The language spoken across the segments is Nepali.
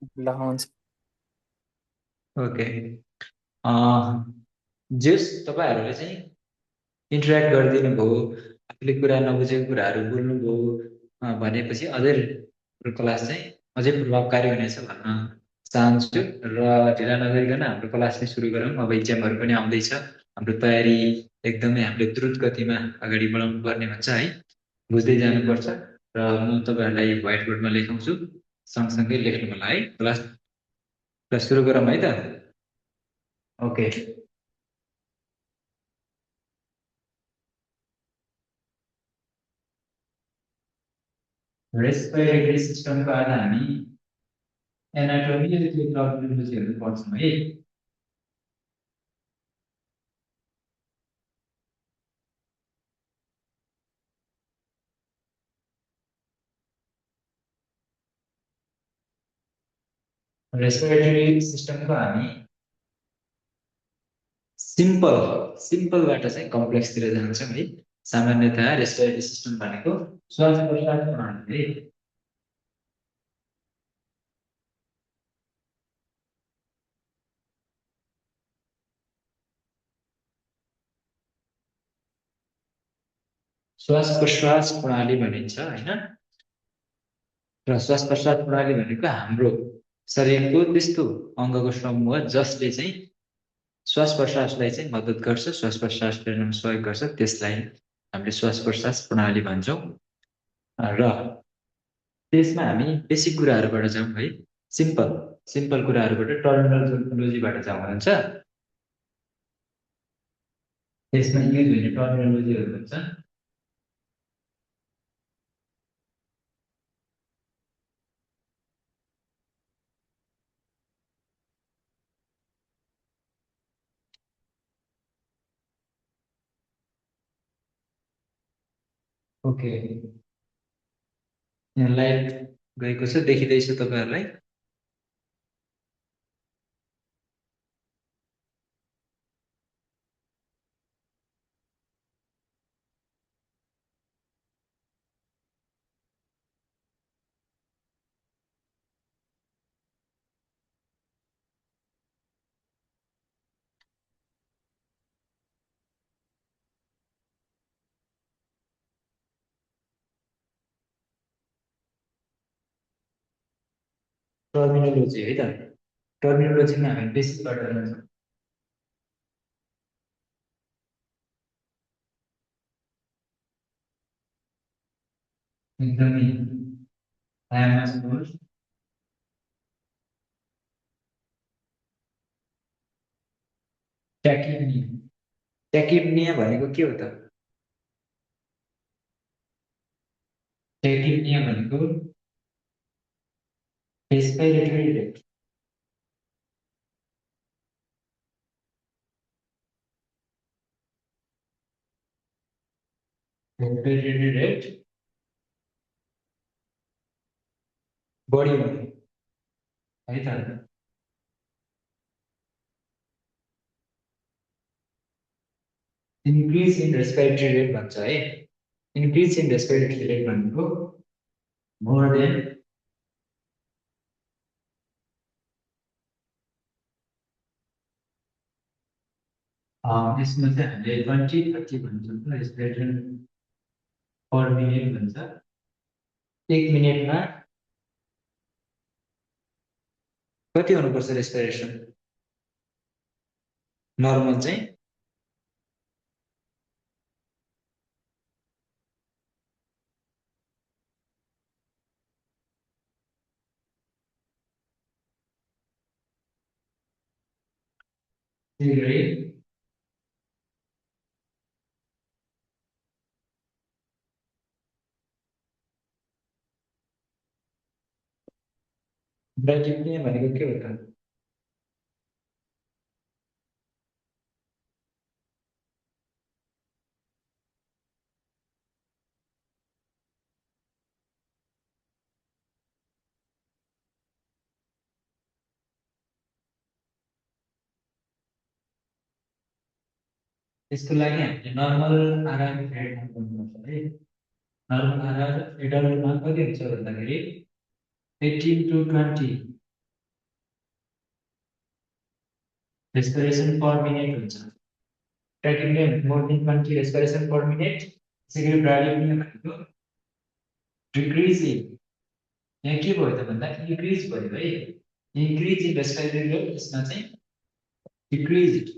ल हुन्छ। ओके। जेस तपाईँहरूले चाहिँ इन्टरेक्ट गरिदिनु भयो, आफूले कुरा नबुझेको कुराहरू बोल्नुभयो भनेपछि अझै क्लास चाहिँ अझै प्रभावकारी हुनेछ भन्न चाहन्छु। र ढिला नगरिकन हाम्रो क्लास चाहिँ सुरु गरौँ। अब इक्जामहरू पनि आउँदैछ, हाम्रो तयारी एकदमै हामीले द्रुत गतिमा अगाडि बढाउनु पर्ने हुन्छ है, बुझ्दै जानुपर्छ। र म तपाईँहरूलाई व्हाइट बोर्डमा लेखाउँछु, सँगसँगै लेख्नु होला है। क्लास क्लास सुरु गरौँ है त। ओके। रेस्पिरेटरी सिस्टमको आज हामी एनाटोमी र फिजियोलजीहरू पढ्छौँ है। रेस्पिरेटरी सिस्टमको हामी सिम्पल सिम्पलबाट चाहिँ कम्प्लेक्सतिर जान्छौँ है। सामान्यतया रेस्पिरेटरी सिस्टम भनेको श्वास प्रश्वास प्रणाली है। श्वास प्रश्वास प्रणाली भनिन्छ होइन। र श्वास प्रश्वास प्रणाली भनेको हाम्रो शरीरको त्यस्तो अङ्गको समूह जसले चाहिँ श्वास प्रश्वासलाई चाहिँ मद्दत गर्छ, श्वास प्रश्वास फेर्नमा सहयोग गर्छ, त्यसलाई हामीले श्वास प्रश्वास प्रणाली भन्छौँ। र त्यसमा हामी बेसिक कुराहरूबाट जाउँ है। सिम्पल सिम्पल कुराहरूबाट टर्मिनोलोजीबाट जाउँ हुन्छ। त्यसमा युज हुने टर्मिनोलोजीहरू हुन्छ। ओके, यहाँ लाइट गएको छ, देखिँदैछ तपाईँहरूलाई? टर्मिनोलोजी है त। टर्मिनोलोजीमा हामी बेसिकबाट जान्छौँ। एकदमै टाइममा सुन्नुहोस्। ट्याकिप्निया। ट्याकिप्निया भनेको के हो त? ट्याकिप्निया भनेको रेस्पिरेटरी रेट। रेस्पिरेटरी रेट बढी हुने है त। इन्क्रिज इन रेस्पिरेटरी रेट भन्छ है। इन्क्रिज इन रेस्पिरेटरी रेट भनेको मोर देन यसमा चाहिँ हामीले 20-30 भन्छौँ। रेस्पिरेसन पर मिनट भन्छ। एक मिनटमा कति हुनुपर्छ रेस्पिरेसन नर्मल चाहिँ? त्यही गरी ब्राइकिप्निया भनेको के हो त? त्यसको लागि हामीले नर्मल आरआर एड गर्नुपर्छ है। नर्मल आरआर एडल्टमा कति हुन्छ भन्दाखेरि 18 to 20 रेस्पिरेसन पर मिनट हुन्छ ट्याकिङले more than 20 respiration per minute त्यसैगरी ब्राडिमिया भनेको डिक्रिज इन यहाँ के भयो त भन्दा इन्क्रिज भयो है इन्क्रिज इन रेस्पिरेटरी रेट यसमा चाहिँ decrease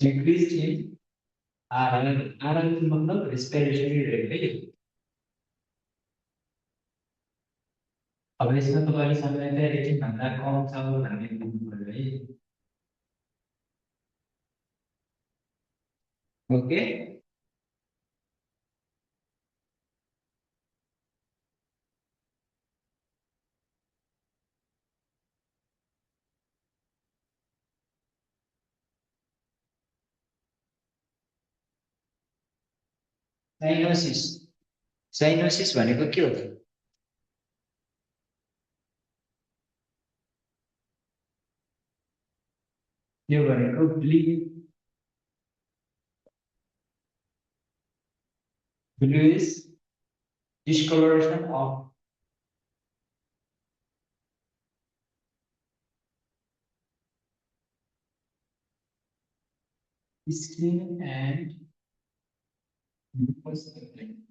decrease in RL RL मतलब रेस्पिरेटरी रेट है अब यसमा तपाईँले सामान्यतया 18 भन्दा कम छ भन्ने बुझ्नु पर्यो है ओके साइनोसिस साइनोसिस भनेको के हो त यो भनेको bluish discoloration of skin and mucous membrane.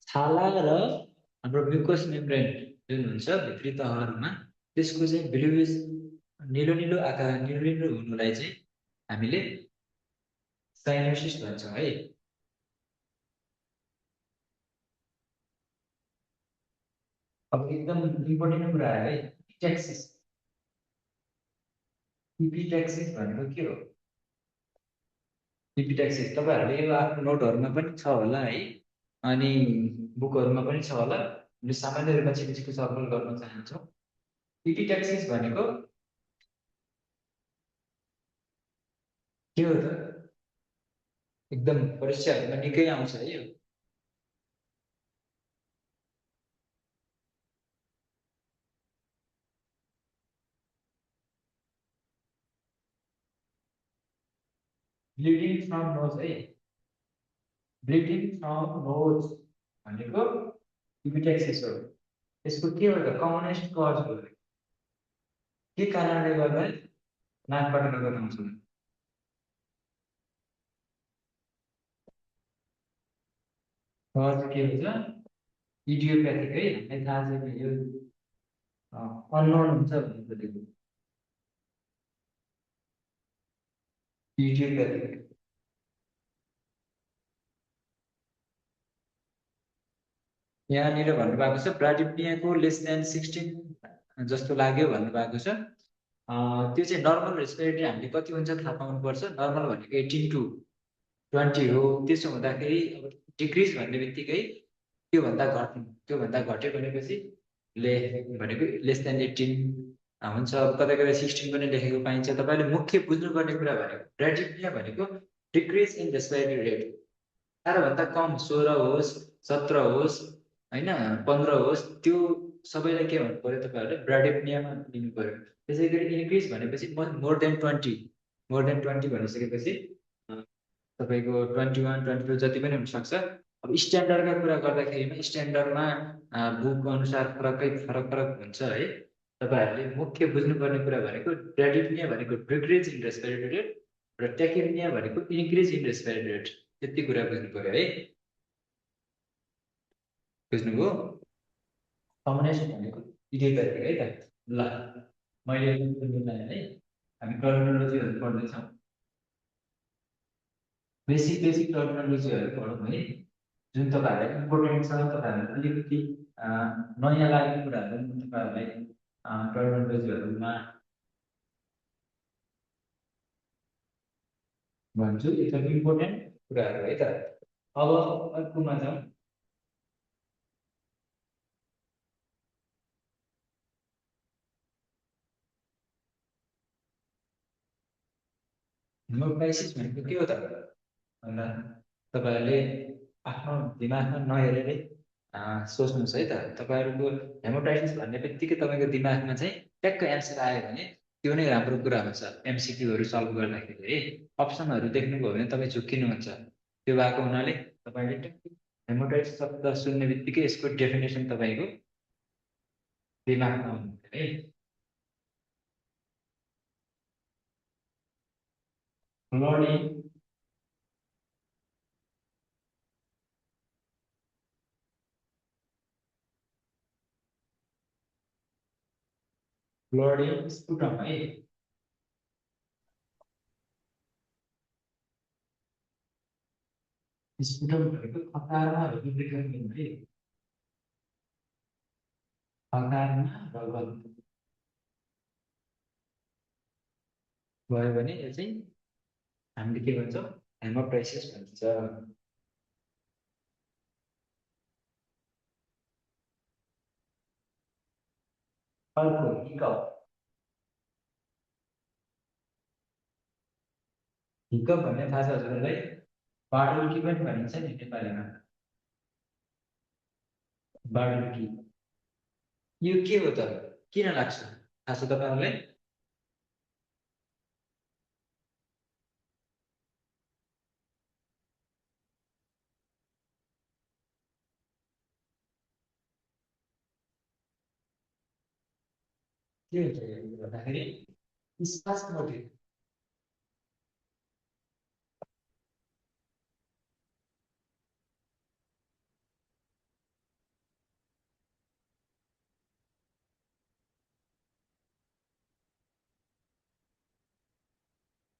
छाला र हाम्रो म्युकस मेम्ब्रेन जुन हुन्छ भित्री तहहरूमा त्यसको चाहिँ ब्लुइश निलो निलो आकार निलो निलो हुनुलाई चाहिँ हामीले साइनोसिस भन्छौँ है अब एकदम इम्पोर्टेन्ट कुरा है इपिट्याक्सिस इपिट्याक्सिस भनेको के हो इपिट्याक्सिस तपाईँहरूले यो आफ्नो नोटहरूमा पनि छ होला है अनि बुकहरूमा पनि छ होला हामीले सामान्य रूपमा छिटो सफल गर्न चाहन्छौँ इपिट्याक्सिस भनेको के हो त एकदम परीक्षाहरूमा निकै आउँछ है यो ब्लिडिङ फ्रम नोज है ब्लिडिङ फ्रम नोज भनेको इपिट्याक्सिस हो यसको के हो त कमनेस्ट कज हो के कारणले गर्दा नाकबाट रगत आउँछ कज के हुन्छ इडियोप्याथिक है हामीलाई थाहा छ यो अननोन हुन्छ भन्ने खोजेको इडियोप्याथिक यहाँनिर भन्नुभएको छ ब्राडिप्नियाको लेस देन 16 जस्तो लाग्यो भन्नुभएको छ त्यो चाहिँ नर्मल रेस्पिरेटरी हामीले कति हुन्छ थाहा पाउनुपर्छ नर्मल भनेको 18 to 20 हो त्यसो हुँदाखेरि अब डिक्रिज भन्ने बित्तिकै त्योभन्दा घट्यो भनेपछि भनेको लेस देन 18 हुन्छ कतै कतै 16 पनि लेखेको पाइन्छ तपाईँले मुख्य बुझ्नुपर्ने कुरा भनेको ब्राडिप्निया भनेको डिक्रिज इन रेस्पिरेटरी रेट 18 भन्दा कम 16 होस् 17 होस् होइन 15 होस् त्यो सबैलाई के भन्नु पर्यो तपाईँहरूले ब्राडिप्नियामा लिनु पर्यो त्यसै गरी इन्क्रिज भनेपछि मोर देन 20 भनिसकेपछि तपाईँको 21 22 जति पनि हुनसक्छ अब स्ट्यान्डर्डका कुरा गर्दाखेरिमा स्ट्यान्डर्डमा बुक अनुसार फरक फरक हुन्छ है तपाईँहरूले मुख्य बुझ्नुपर्ने कुरा भनेको ब्राडिप्निया भनेको डिक्रिज इन रेस्पिरेटरी रेट र ट्याकिप्निया भनेको इन्क्रिज इन रेस्पिरेटरी रेट त्यति कुरा बुझ्नु पर्यो है बुझ्नुभयो कम्युनिकेसन भनेको इडियोप्याथिक है त ल मैले मिलाएँ है हामी टर्मिनोलोजीहरू पढ्दैछौँ बेसिक टर्मिनोलोजीहरू पढौँ है जुन तपाईँहरूलाई इम्पोर्टेन्ट छ तपाईँहरूलाई अलिकति नयाँ लाग्ने कुराहरू तपाईँहरूलाई टर्मिनोलोजीहरूमा भन्छु एकदम इम्पोर्टेन्ट कुराहरू है त अब अर्कोमा जाउँ हेमोक्राइसिस भनेको के हो त भन्दा तपाईँहरूले आफ्नो दिमागमा नहेरेरै सोच्नुहोस् है त तपाईँहरूको हेमोटाइटिस भन्ने बित्तिकै तपाईँको दिमागमा चाहिँ ट्याक्क एन्सर आयो भने त्यो नै राम्रो कुरा हुन्छ एमसिक्यूहरू सल्भ गर्दाखेरि है अप्सनहरू देख्नुभयो भने तपाईँ झुक्किनुहुन्छ त्यो भएको हुनाले तपाईँले हेमोटाइटिस शब्द सुन्ने बित्तिकै यसको डेफिनेसन तपाईँको दिमागमा आउनु है। क्लोडिन क्लोडिन स्पुटम है। स्पुटम भनेको कतारमा लुब्रिकेन्ट है। कतारमा रगत भयो भने यो चाहिँ हामीले के भन्छौँ, हेमोटाइसिस भन्छ। अर्को हिकअप। हिकअप भन्ने थाहा छ हजुरलाई? बाडुल्की पनि भनिन्छ नि नेपालीमा, बाडुल्की। यो के हो त, किन लाग्छ थाहा छ तपाईँहरूलाई? के हुन्छ यो भन्दाखेरि स्पास्मोडिक।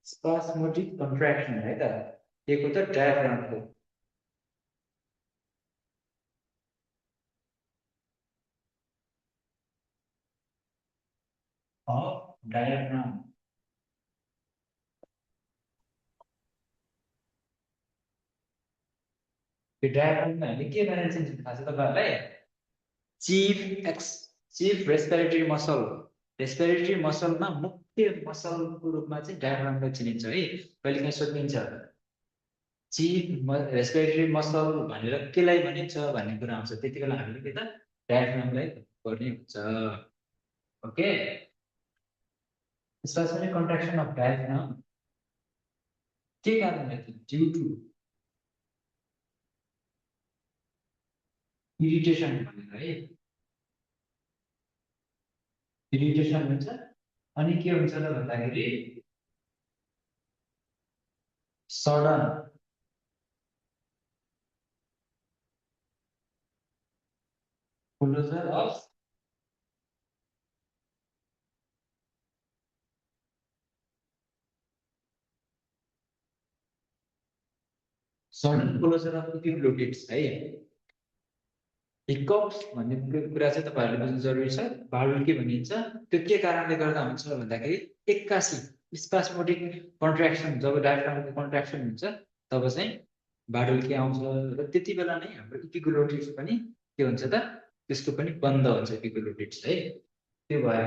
स्पास्मोडिक कन्ट्र्याक्सन है त, के को त, डायफ्रामको। डायफ्राम। त्यो डायफ्राममा हामीले के भनेर चिन्छौँ थाहा छ तपाईँहरूलाई? Chief respiratory muscle. रेस्पिरेटरी मसलमा मुख्य मसलको रूपमा चाहिँ डायफ्रामलाई चिनिन्छ है। कहिलेकाहीँ सोधिन्छ चिफ रेस्पिरेटरी मसल भनेर केलाई भनिन्छ भन्ने कुरा आउँछ, त्यति बेला हामीले के त, डायफ्रामलाई गर्ने हुन्छ। Okay, specially contraction of diaphragm के कारणले, ड्यू टु इरिटेसन भनेर है। इरिटेसन हुन्छ अनि के हुन्छ त भन्दाखेरि सडन क्लोजर अफ इपिग्लोटिड्स है। हिकअप्स भन्ने कुरा चाहिँ तपाईँहरूले बुझ्नु जरुरी छ। बाडुल्की भनिन्छ, त्यो के कारणले गर्दा हुन्छ भन्दाखेरि एक्कासी स्पास्मोडिक कन्ट्र्याक्सन, जब डायफ्रामको कन्ट्र्याक्सन हुन्छ तब चाहिँ बाडुल्की आउँछ र त्यति बेला नै हाम्रो इपिग्लोटिड्स पनि के हुन्छ त, त्यसको पनि बन्द हुन्छ इपिग्लोटिड्स है। त्यो भएर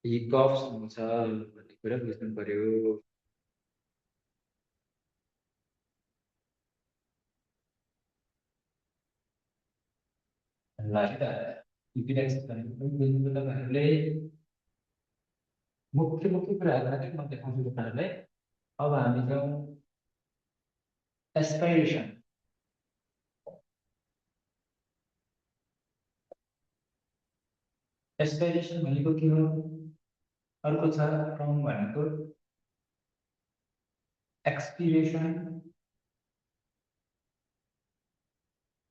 हिकअप्स हुन्छ भन्ने कुरा बुझ्नु पर्यो। ल है त, इपिडेक्स भनेको पनि बुझ्नु तपाईँहरूले। मुख्य मुख्य कुराहरू मात्रै म देखाउँछु तपाईँहरूलाई। अब हामी जाउँ एस्पाइरेसन। एस्पाइरेसन भनेको के हो? अर्को छ टर्म भनेको एक्सपिरेसन,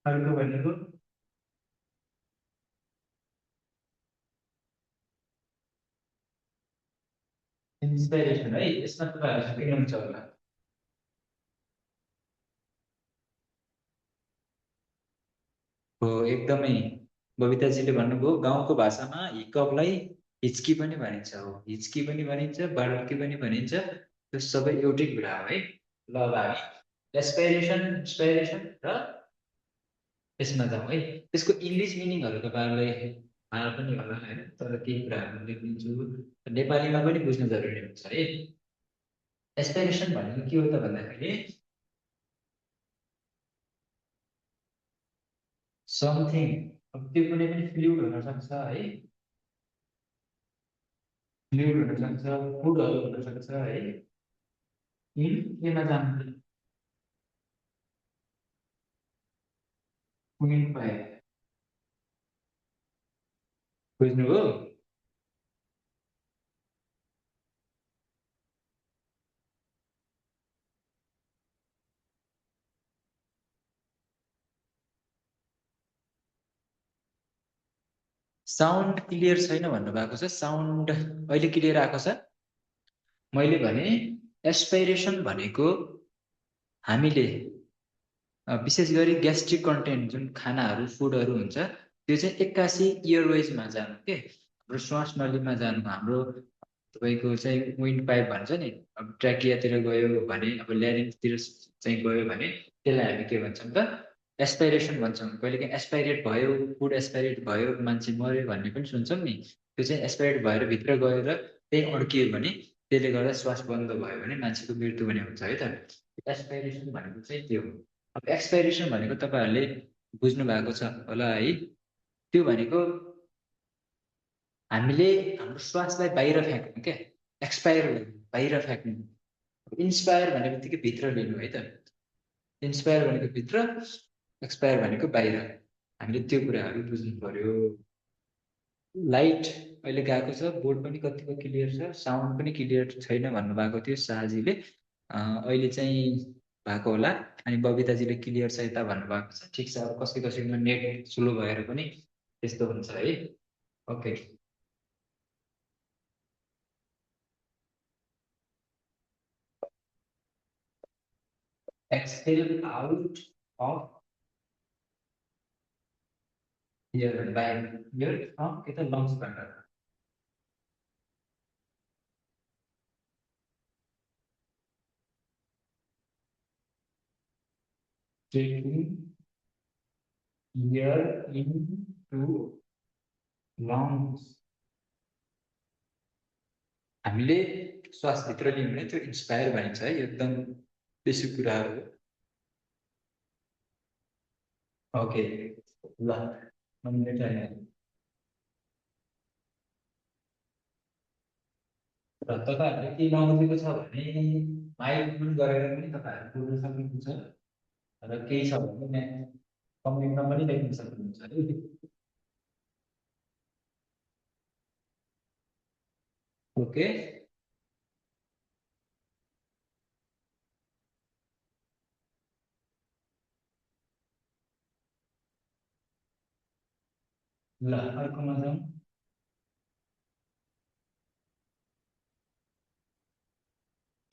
अर्को भनेको इन्सपाइरेसन है। यसमा तपाईँहरू सुन्नुहुन्छ होला। हो, एकदमै बबिताजीले भन्नुभयो, गाउँको भाषामा हिकअपलाई हिचकी पनि भनिन्छ। हो, हिचकी पनि भनिन्छ, बाडुल्की पनि भनिन्छ, त्यो सबै एउटै कुरा हो है। ल अब हामी एस्पाइरेसन, इन्सपाइरेसन र यसमा जाउँ है। त्यसको इङ्ग्लिस मिनिङहरू तपाईँहरूलाई थाहा पनि होला होइन, तर केही कुराहरू लेखिदिन्छु, नेपालीमा पनि बुझ्नु जरुरी हुन्छ है। एस्पाइरेसन भनेको के हो त भन्दाखेरि समथिङ, अब त्यो कुनै पनि फ्लुइड हुनसक्छ है, फ्लुइड हुनसक्छ, फुडहरू हुनसक्छ है। इन केमा जान्छ, विन्ड पाइप बुझ्नुभयो? साउन्ड क्लियर छैन भन्नुभएको छ। साउन्ड अहिले क्लियर आएको छ। मैले भने एस्पाइरेसन भनेको हामीले विशेष गरी ग्यास्ट्रिक कन्टेन्ट जुन खानाहरू फुडहरू हुन्छ त्यो चाहिँ एक्कासी एयरवेजमा जानु के हाम्रो श्वास नलीमा जानु हाम्रो तपाईँको चाहिँ विन्ड पाइप भन्छ नि। अब ट्र्याकियातिर गयो भने अब ल्यारिङ्सतिर चाहिँ गयो भने त्यसलाई हामी के भन्छौँ त एस्पाइरेसन भन्छौँ। कहिलेकाहीँ एस्पाइरेट भयो फुड एस्पाइरेट भयो मान्छे मऱ्यो भन्ने पनि सुन्छौँ नि। त्यो चाहिँ एस्पाइरेट भएर भित्र गएर त्यही अड्कियो भने त्यसले गर्दा श्वास बन्द भयो भने मान्छेको मृत्यु हुने हुन्छ है त। एस्पाइरेसन भनेको चाहिँ त्यो हो। अब एक्सपाइरेसन भनेको तपाईँहरूले बुझ्नु भएको छ होला है। त्यो भनेको हामीले हाम्रो श्वासलाई बाहिर फ्याँक्नु क्या। एक्सपायर बाहिर फ्याँक्नु। इन्सपायर भने बित्तिकै भित्र लिनु है त। इन्सपायर भनेको भित्र एक्सपायर भनेको बाहिर। हामीले त्यो कुराहरू बुझ्नु पर्यो। लाइट अहिले गएको छ बोर्ड पनि कतिको क्लियर छ साउन्ड पनि क्लियर छैन भन्नुभएको थियो साजीले। अहिले चाहिँ भएको होला। अनि बबिताजीले क्लियर छ यता भन्नुभएको छ। ठिक छ अब कसै कसैको नेट स्लो भएर पनि त्यस्तो हुन्छ है। Okay exhale out of here bye here from यता लङ्सबाट टेकिङ हियर इन्टु लङ्स। हामीले श्वासभित्र लियौँ भने त्यो इन्सपायर भनिन्छ है। एकदम बेसिक कुराहरू हो। ओके ल र तपाईँहरूले के नबुझेको छ भने माइक पनि गरेर पनि तपाईँहरू बोल्न सक्नुहुन्छ र केही छ भने कमेन्टमा पनि लेख्न सक्नुहुन्छ है। ओके ल अर्कोमा जाउँ।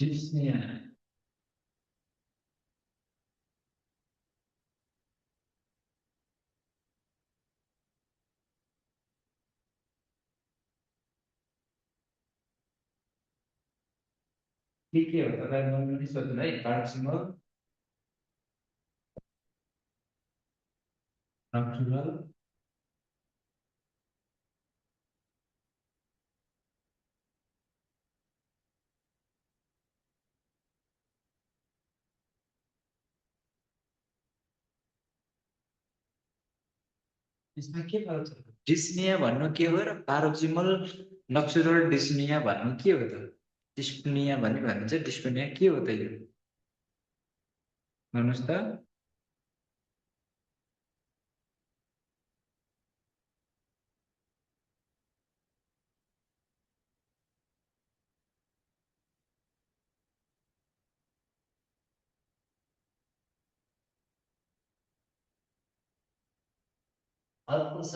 डिस्निया के हो तपाईँ मन पनि सोध्नु है। पार्कसिमल नक्चुरल यसमा के फरक छ? डिस्निया भन्नु के हो र पारोक्सिमल नक्चुरल डिस्निया भन्नु के हो त? डिस्पनिया भन्ने भन्छ डिस्पनिया के हो त यो भन्नुहोस् त। अर्को छ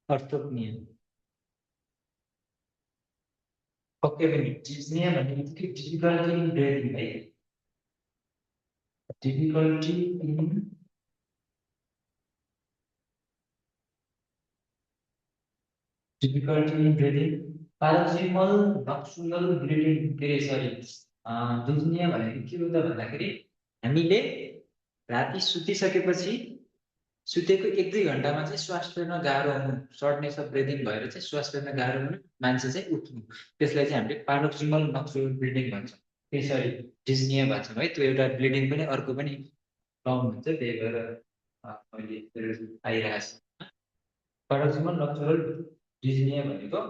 अर्थोप्निया। ओके पनि डिस्निया भन्ने बित्तिकै डिफिकल्टी इन ब्रेथिङ है। Difficulty in difficulty in breathing paroxysmal nocturnal breathing के अरे सरी डिस्निया भनेको के हो त भन्दाखेरि हामीले राति सुतिसकेपछि सुतेको एक दुई घन्टामा चाहिँ श्वास फेर्न गाह्रो हुनु सर्टनेस अफ ब्रिदिङ भएर चाहिँ श्वास फेर्न गाह्रो हुनु मान्छे चाहिँ उठ्नु त्यसलाई चाहिँ हामीले पारोक्सिमल नक्सुलल ब्लिडिङ भन्छौँ। त्यसरी डिस्निया भन्छौँ है। त्यो एउटा ब्लिडिङ पनि अर्को पनि कम हुन्छ त्यही भएर मैले आइरहेको छ। पारोक्सिमल नक्सुलल डिस्निया भनेको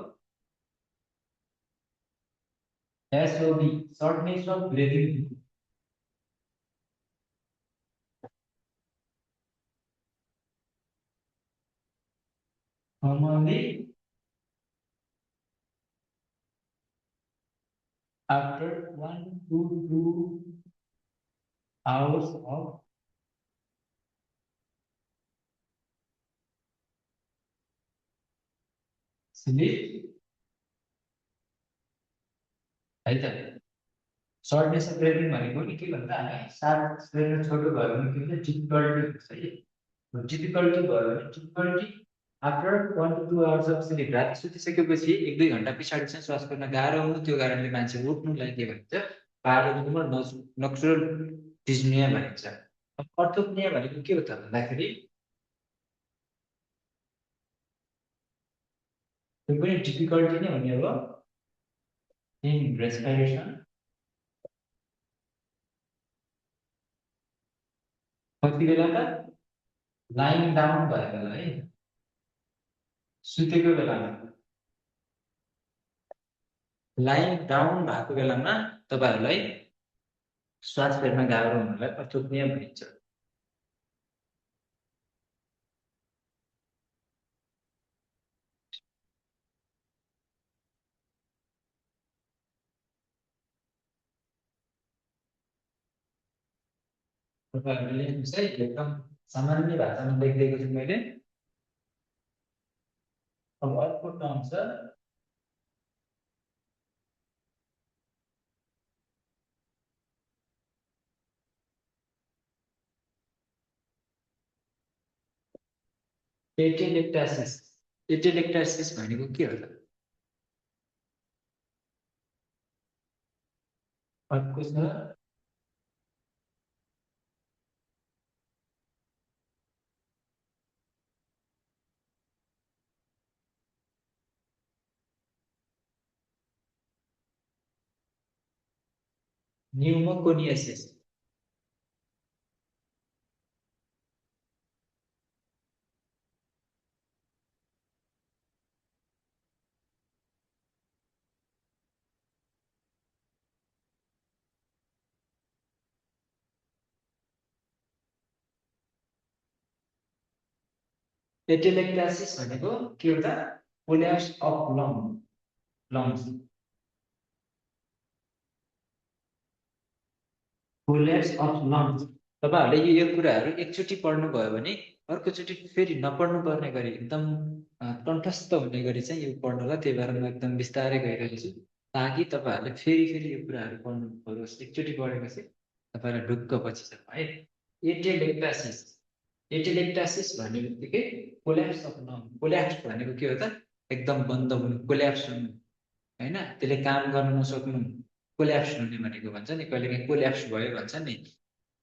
SOB सर्टनेस of breathing commonly after 1 to 2 hours of sleep है त सर्टनेस अफ ब्रेदिङ भनेको नि के भन्दा हामी सास फेर्न छोटो भयो भने के हुन्छ डिफिकल्टी हुन्छ है डिफिकल्टी भयो भने difficulty after 1 to 2 hours of sleep राति सुतिसकेपछि 1-2 घन्टा पछाडि चाहिँ श्वास गर्न गाह्रो हुनु त्यो कारणले मान्छे उठ्नुलाई के भन्छ पारोमा नक्चुरल डिस्निया भनिन्छ अब अर्थोप्निया भनेको के हो त भन्दाखेरि त्यो पनि डिफिकल्टी नै हुने हो इन रेस्पिरेसन कति बेला त लाइङ डाउन भएको बेला है सुतेको बेलामा लाइङ डाउन भएको बेलामा तपाईँहरूलाई श्वास फेर्न गाह्रो हुनलाई अर्थोप्निया भनिन्छ तपाईँहरूले लेख्नुहोस् है एकदम सामान्य भाषामा लेखिदिएको छु मैले अब अर्को टर्म छ एटेलेक्टासिस एटेलेक्टासिस भनेको के हो त अर्को छ न्युमोकोनियासिस एटेलेक्टासिस भनेको के हो त collapse of lungs collapse of lungs तपाईँहरूले यो कुराहरू एकचोटि पढ्नुभयो भने अर्कोचोटि फेरि नपढ्नु पर्ने गरी एकदम कण्ठस्थ हुने गरी चाहिँ यो पढ्नु ल त्यही भएर म एकदम बिस्तारै गइरहेको छु ताकि तपाईँहरूले फेरि फेरि यो कुराहरू पढ्नु परोस् एकचोटि पढेपछि तपाईँलाई ढुक्क पछि छ है एटेलेक्टासिस एटेलेक्टासिस भन्ने बित्तिकै कोल्याप्स अफ लङ कोल्याप्स भनेको के हो त एकदम बन्द हुनु कोल्याप्स हुनु होइन त्यसले काम गर्न नसक्नु कोल्याप्स हुने भनेको भन्छ नि कहिलेकाहीँ कोल्याप्स भयो भन्छ नि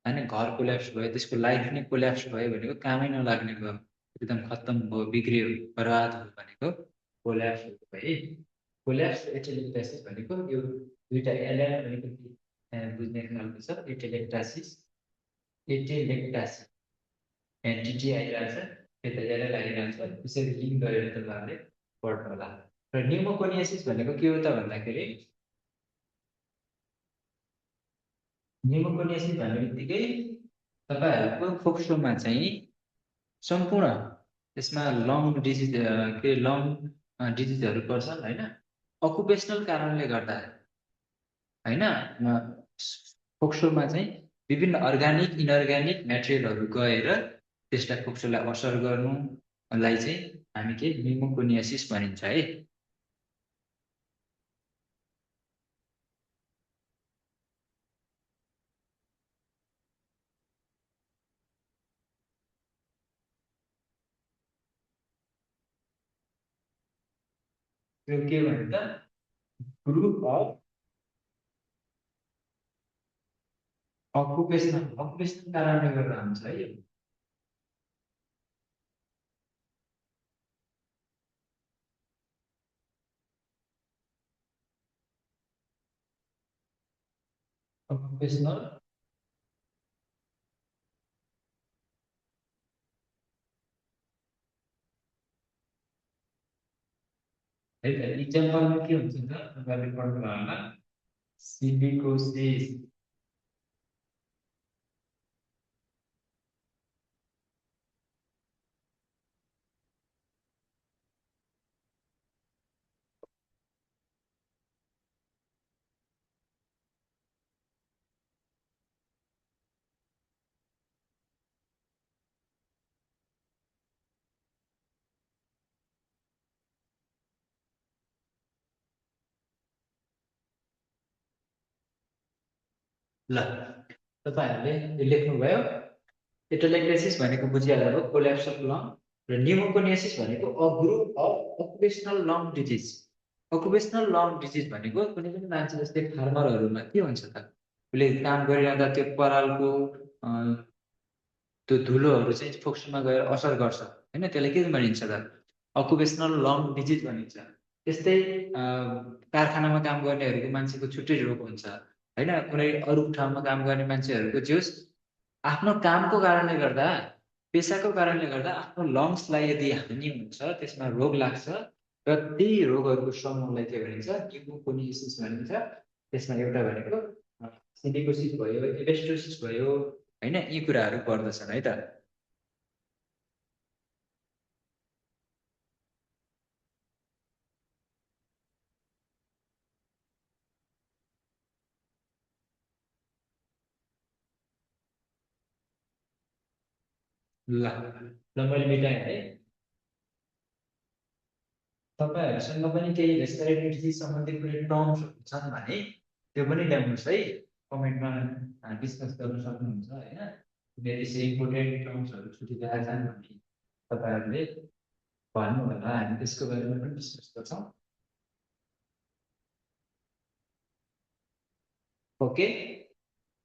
होइन घर कोल्याप्स भयो त्यसको लाइफ नै कोल्याप्स भयो भनेको कामै नलाग्ने भयो एकदम खत्तम भयो बिग्रियो बर्बाद भयो भनेको कोल्याप्स हो है कोल्याप्स एटेलेक्टासिस भनेको यो दुईवटा एलएल भनेको बुझ्ने खालको छ एटेलेक्टासिस एटेलेक्टासिस एन्टिटी आइरहेछ यता एलएल आइरहेछ त्यसरी लिङ्क गरेर तपाईँहरूले पढ्नु होला र न्युमोकोनियासिस भनेको के हो त भन्दाखेरि न्युमोकोनियासिस भन्ने बित्तिकै तपाईँहरूको फोक्सोमा चाहिँ सम्पूर्ण त्यसमा लङ डिजिज के लङ डिजिजहरू पर्छन् होइन अकुपेसनल कारणले गर्दा होइन फोक्सोमा चाहिँ विभिन्न अर्ग्यानिक इनअर्ग्यानिक मेटेरियलहरू गएर त्यसलाई फोक्सोलाई असर गर्नुलाई चाहिँ हामी के न्युमोकोनियासिस भनिन्छ है त्यो के भने त ग्रुप अफ अकुपेसनल कारणले गर्दा हुन्छ है यो अकुपेसनल है त इक्जाम्पलमा के हुन्छ त तपाईँले पढ्नु होला सिलिकोसिस। ल तपाईँहरूले यो लेख्नुभयो। एटोलेक्टेसिस भनेको बुझिहाल्नु भयो, कोल्याप्स अफ लङ। र न्युमोकोनियासिस भनेको a group of occupational long disease. Occupational long disease भनेको कुनै पनि मान्छे जस्तै फार्मरहरूमा के हुन्छ त, उसले काम गरिरहँदा त्यो परालको त्यो धुलोहरू चाहिँ फोक्सोमा गएर असर गर्छ होइन, त्यसलाई के भनिन्छ त, अकुपेसनल लङ डिजिज भनिन्छ। त्यस्तै कारखानामा काम गर्नेहरूको मान्छेको छुट्टै रोग हुन्छ होइन, कुनै अरू ठाउँमा काम गर्ने मान्छेहरूको जोस् आफ्नो कामको कारणले गर्दा, पेसाको कारणले गर्दा आफ्नो लङ्सलाई यदि हानि हुन्छ, त्यसमा रोग लाग्छ, र त्यही रोगहरूको समूहलाई के भनिन्छ, न्युमोकोनियासिस भनिन्छ। त्यसमा एउटा भनेको सिलिकोसिस भयो, एबेस्टोसिस भयो होइन, यी कुराहरू पर्दछन् है त। ल ल मैले मेटाएँ है। तपाईँहरूसँग पनि केही रेस्पिरेटरी डिजिज सम्बन्धी कुनै टर्म्सहरू छन् भने त्यो पनि ल्याउनुहोस् है, कमेन्टमा डिस्कस गर्न सक्नुहुन्छ होइन। कुनै त्यसै इम्पोर्टेन्ट टर्म्सहरू छुटिरहेका छन् भने तपाईँहरूले भन्नु होला, हामी त्यसको बारेमा पनि डिस्कस गर्छौँ। ओके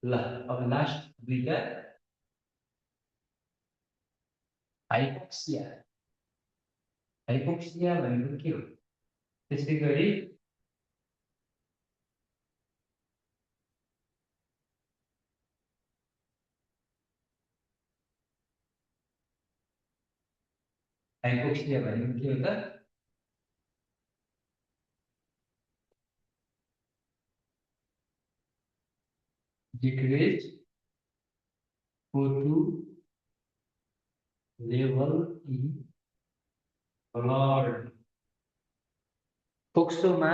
ल, अब लास्ट दुईटा, हाइपोक्सिया। हाइपोक्सिया भनेको के हो, त्यस्तै गरी हाइपोक्सिया भनेको के हो त, decrease O2 level in blood. फोक्सोमा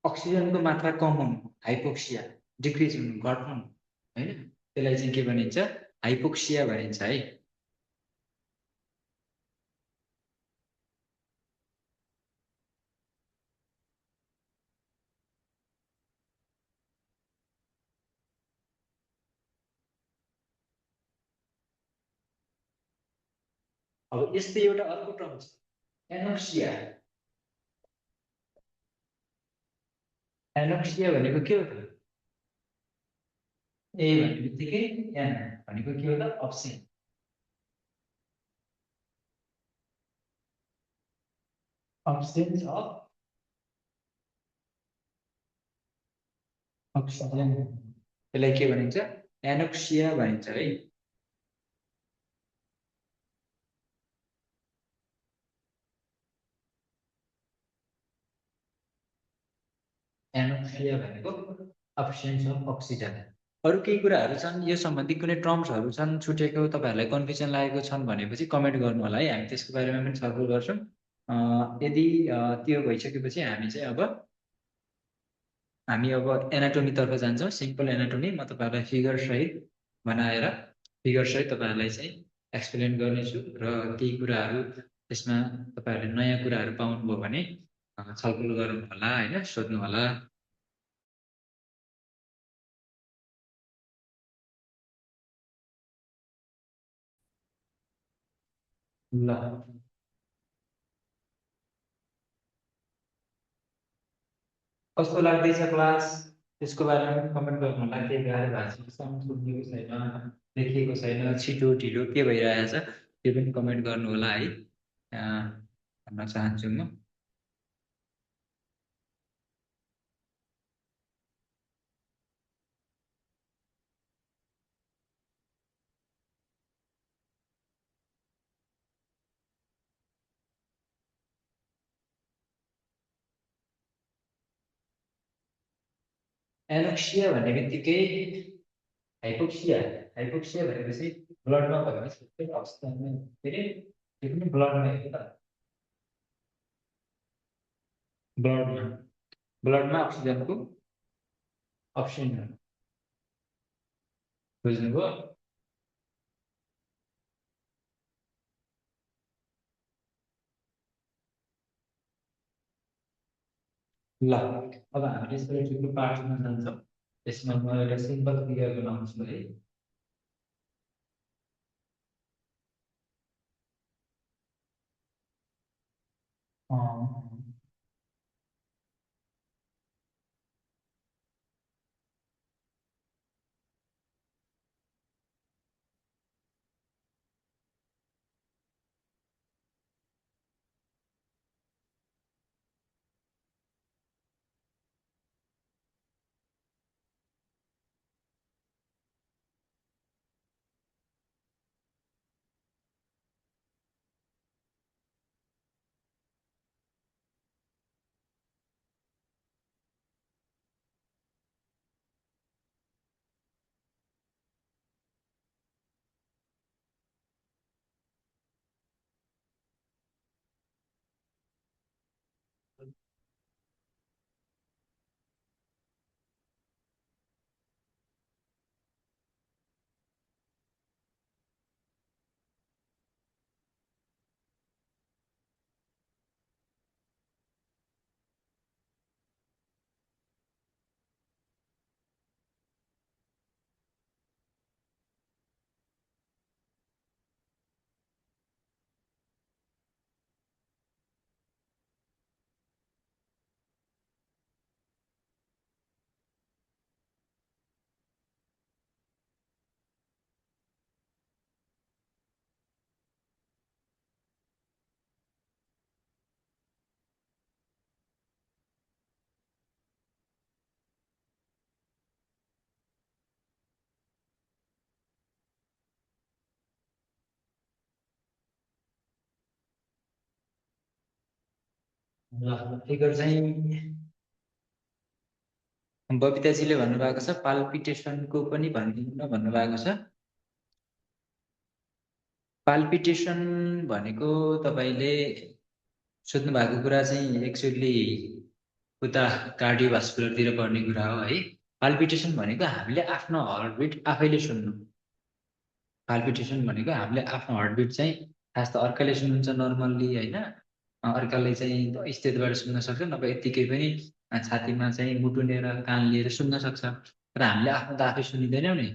अक्सिजनको मात्रा कम हुनु हाइपोक्सिया, डिक्रिज हुनु, घट्नु होइन, त्यसलाई चाहिँ के भनिन्छ, हाइपोक्सिया भनिन्छ है। अब यस्तै एउटा अर्को टर्म छ, एनोक्सिया। एनोक्सिया भनेको के हो त, ए भन्ने बित्तिकै एन भनेको के हो त, अप्सन। अब्सेन्स अफ अक्सिजन, त्यसलाई के भनिन्छ, एनोक्सिया भनिन्छ है। एनोक्सिया भनेको अब्सेन्स अफ अक्सिजन। अरू केही कुराहरू छन् यो सम्बन्धी, कुनै टर्म्सहरू छन् छुटेको, तपाईँहरूलाई कन्फ्युजन लागेको छन् भनेपछि कमेन्ट गर्नु होला है, हामी त्यसको बारेमा पनि छलफल गर्छौँ। यदि त्यो भइसकेपछि हामी अब एनाटोमीतर्फ जान्छौँ, सिम्पल एनाटोमी। म तपाईँहरूलाई फिगर सहित बनाएर, फिगर सहित तपाईँहरूलाई चाहिँ एक्सप्लेन गर्नेछु, र केही कुराहरू त्यसमा तपाईँहरूले नयाँ कुराहरू पाउनुभयो भने छलफल गरौँ होला होइन, सोध्नु होला। ल कस्तो लाग्दैछ क्लास, त्यसको बारेमा पनि कमेन्ट गर्नु होला। के गाह्रो भएको छ, साउन्ड सुनिएको छैन, देखिएको छैन, छिटो ढिलो के भइरहेछ, त्यो पनि कमेन्ट गर्नु होला है, भन्न चाहन्छु म। एनोक्सिया भन्ने बित्तिकै हाइपोक्सिया हाइपोक्सिया भनेपछि ब्लडमा भयो भने सबै अवस्थामा फेरि त्यो पनि ब्लडमा हेर्नु त ब्लडमा ब्लडमा अक्सिजनको अप्सन बुझ्नुभयो ल अब हामीले यसको पार्टमा जान्छौँ यसमा म एउटा सिम्पल फिगर बनाउँछु है ल फिगर चाहिँ बबिताजीले भन्नुभएको छ पाल्पिटेसनको पनि भनिदिनु न भन्नुभएको छ पाल्पिटेसन भनेको तपाईँले सोध्नु भएको कुरा चाहिँ एक्चुअली उता कार्डियोभास्कुलरतिर पर्ने कुरा हो है पाल्पिटेसन भनेको हामीले आफ्नो हार्टबिट आफैले सुन्नु पाल्पिटेसन भनेको हामीले आफ्नो हार्टबिट चाहिँ खास त अर्काले सुन्नुहुन्छ नर्मल्ली होइन अर्काले चाहिँ स्टेटबाट सुन्न सक्छ नभए यत्तिकै पनि छातीमा चाहिँ मुटुनेर कान लिएर सुन्न सक्छ र हामीले आफ्नो त आफै सुनिँदैनौँ नि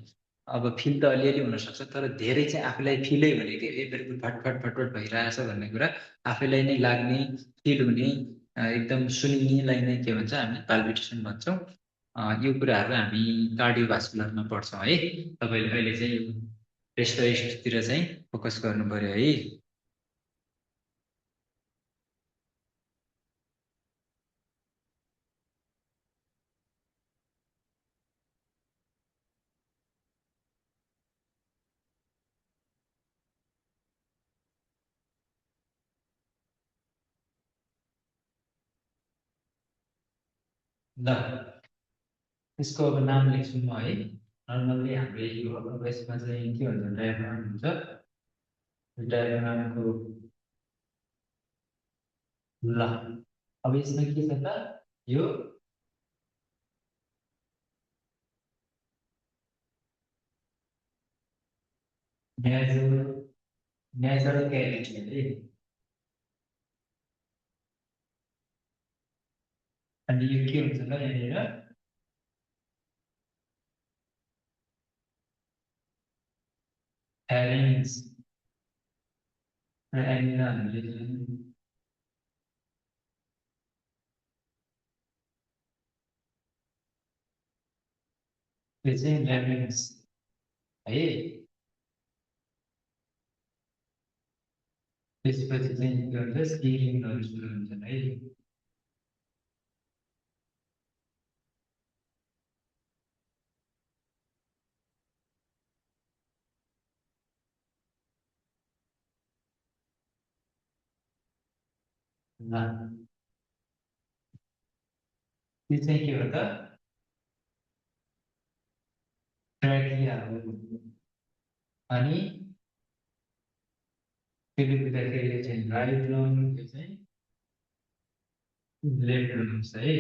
अब फिल त अलिअलि हुनसक्छ तर धेरै चाहिँ आफूलाई फिलै हुने कि बिल्कुल फटफट फटफट भइरहेछ भन्ने कुरा आफैलाई नै लाग्ने फिल हुने एकदम सुनिनेलाई नै के भन्छ हामी पाल्पिटेसन भन्छौँ यो कुराहरू हामी कार्डियोभास्कुलरमा पढ्छौँ है तपाईँले अहिले चाहिँ रेस्पिरेसनतिर चाहिँ फोकस गर्नु पर्यो है ल यसको अब नाम लेख्छु म है नर्मल्ली हाम्रो यो अब यसमा चाहिँ के भन्छ डायग्राम हुन्छ डायग्रामको ल अब यसमा के छ त यो नेजल नेजल क्याभिटी है अनि यो के हुन्छ त यहाँनिर फ्यारिङ्स र यहाँनिर हामीले यो चाहिँ ल्यारिङ्स है त्यसपछि चाहिँ के भन्छ स्किलिङहरू सुरु हुन्छन् है ल त्यो चाहिँ के हो त ट्र्याकिया हो अनि त्यसले गर्दाखेरि यो चाहिँ राइट लङ, यो चाहिँ लेफ्ट लङ छ है।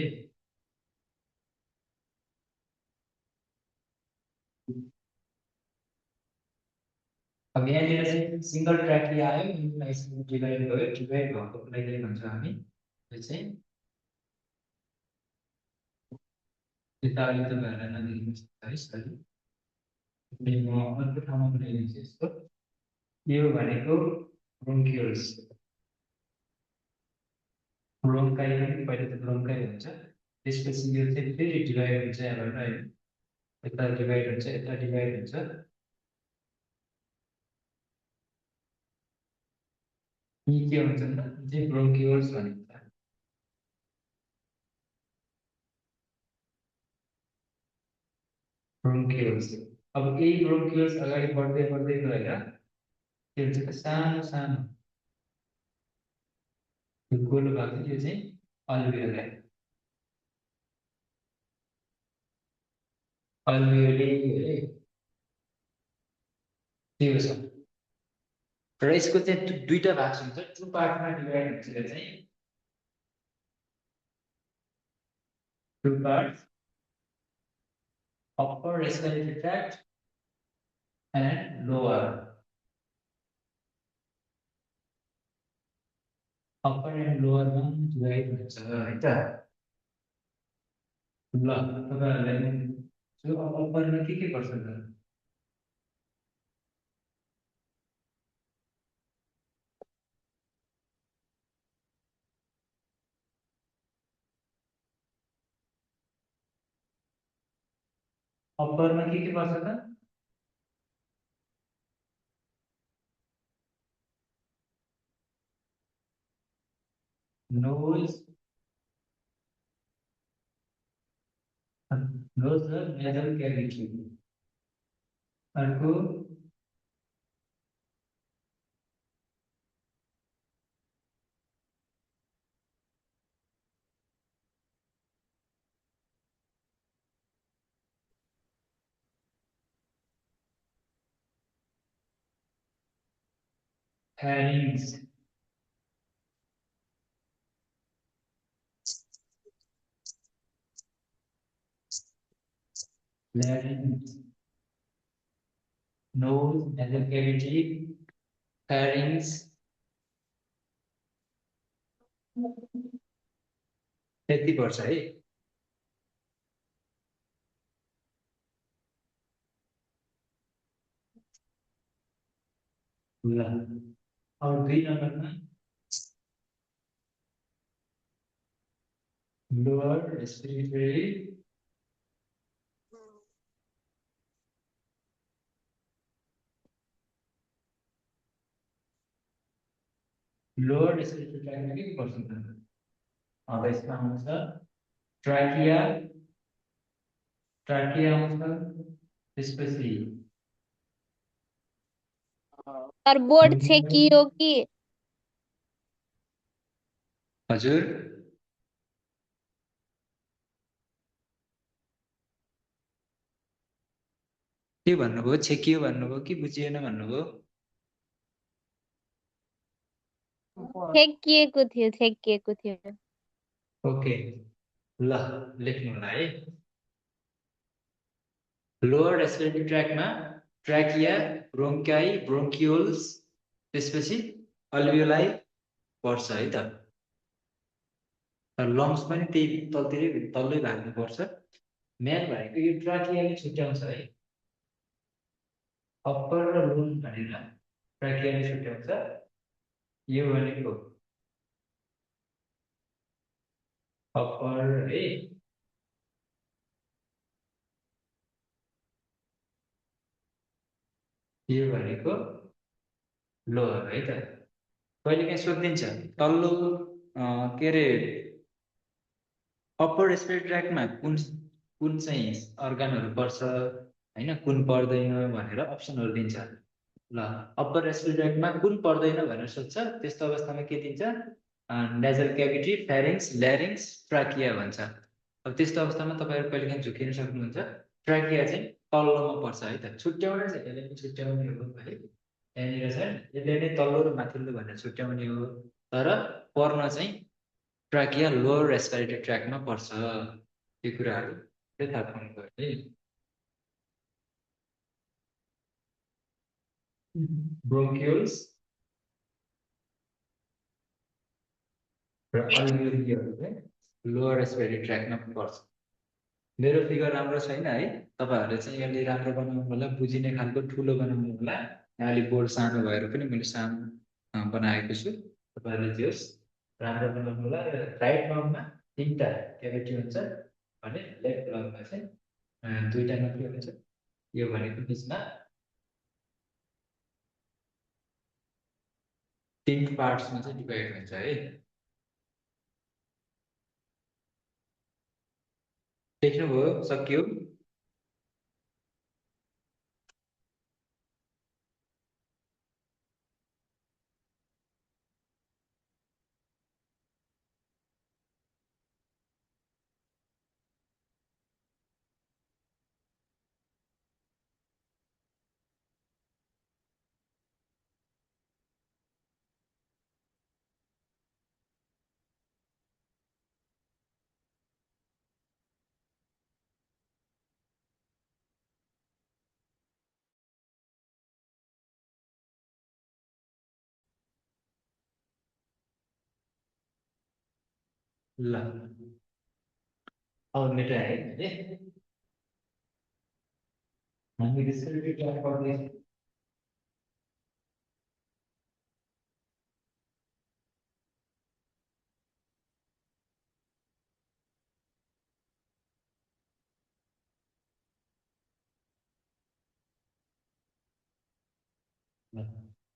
अब यहाँनिर चाहिँ सिंगल ट्र्याकिया आयो, यसलाई यसरी डिभाइड भयो, डिभाइड भएको लागि भन्छ हामी यो चाहिँ यता अलि तपाईँहरूलाई नदेखिनुहोस् है सरी, म अर्को ठाउँमा बनाइदिन्छु यसको। यो भनेको ब्रोन्कियोल्स, ब्रोन्काई पनि पहिले त ब्रोन्काई हुन्छ, त्यसपछि यो चाहिँ फेरि डिभाइड हुन्छ यहाँबाट है, यता डिभाइड हुन्छ, यता डिभाइड हुन्छ, यी के हुन्छ भन्दा चाहिँ ब्रोन्कियोल्स भनिन्छ। ब्रोन्कियोल्स, अब यही ब्रोन्कियोल्स अगाडि बढ्दै बढ्दै गएर के हुन्छ त सानो सानो यो गोलो भएको यो चाहिँ अल्भियोलाई, अल्भियोली है त्यो छ। र यसको चाहिँ दुईटा भाग हुन्छ, टु पार्टमा डिभाइड हुन्छ यो चाहिँ, two part, upper respiratory tract and lower, upper and लोअरमा डिभाइड हुन्छ है त। ल तपाईँहरूलाई जो अप्परमा के पर्छ त, अप्परमा के पर्छ त, नोज, नोज र नेजल क्याभिटी, अर्को pharynx, larynx, nose, nasal cavity, pharynx, यति पर्छ है। ल अब 2 नम्बरमा लोअर रेस्पिरेटरी ट्र्याकमा के पर्छ त, अब यसमा आउँछ ट्र्याकिया, ट्र्याकिया आउँछ, त्यसपछि और बोर्ड छेकियो कि हजुर के भन्नुभयो, छेकियो भन्नुभयो कि बुझिएन भन्नुभयो? छेकिएको थियो। ओके ल लेख्नु होला है। लोअर रेस्पिरेटरी ट्र्याकमा ट्र्याकिया, ब्रोन्काई, ब्रोन्कियोल्स, त्यसपछि अल्भियोलाई पर्छ है त। लङ्स पनि त्यही तल्लै भाग्नुपर्छ। मेन भनेको यो ट्र्याकियाले छुट्याउँछ है, अप्पर र लोअर भनेर ट्र्याकियाले छुट्याउँछ। यो भनेको अप्पर है, यो भनेको लोअर है त। कहिलेकाहीँ सोधिदिन्छ तल्लो के अरे अप्पर रेस्पिरेटरी ट्र्याकमा कुन चाहिँ अर्गनहरू पर्छ होइन, कुन पर्दैन भनेर अप्सनहरू दिन्छ। ल अप्पर रेस्पिरेटरी ट्र्याकमा कुन पर्दैन भनेर सोध्छ, त्यस्तो अवस्थामा के दिन्छ, नेजल क्याभिटी, फ्यारिङ्स, ल्यारिङ्स, ट्र्याकिया भन्छ। अब त्यस्तो अवस्थामा तपाईँहरू कहिलेकाहीँ झुकिन सक्नुहुन्छ। ट्र्याकिया चाहिँ तल्लोमा पर्छ है त, छुट्याउने चाहिँ यसले पनि छुट्याउने हो है, यहाँनिर चाहिँ यसले नै तल्लो र माथिल्लो भनेर छुट्याउने हो, तर पर्न चाहिँ ट्र्याकिया लोवर रेस्पिरेटरी ट्र्याकमा पर्छ। यो कुराहरू थाहा पाउनु पर्यो है। ब्रोङ्कियोल्स र अल्भियोलहरू चाहिँ लोवर रेस्पिरेटरी ट्र्याकमा पर्छ। मेरो फिगर राम्रो छैन है, तपाईँहरूले चाहिँ अलि राम्रो बनाउनु होला, बुझिने खालको ठुलो बनाउनु होला। यहाँ अलिक बोर्ड सानो भएर पनि मैले सानो बनाएको छु, तपाईँहरूले जे होस् राम्रो बनाउनु होला। र राइट लङमा 3टा क्याभिटी हुन्छ भने लेफ्ट लङमा चाहिँ 2टा मात्रै हुन्छ। यो भनेको बिचमा 3 पार्ट्समा चाहिँ डिभाइड हुन्छ है। देख्नुभयो, सकियो। ल अब मेटाए है, हामी डिस्क्रिप्टिभ ट्र्याक गर्दैछौँ।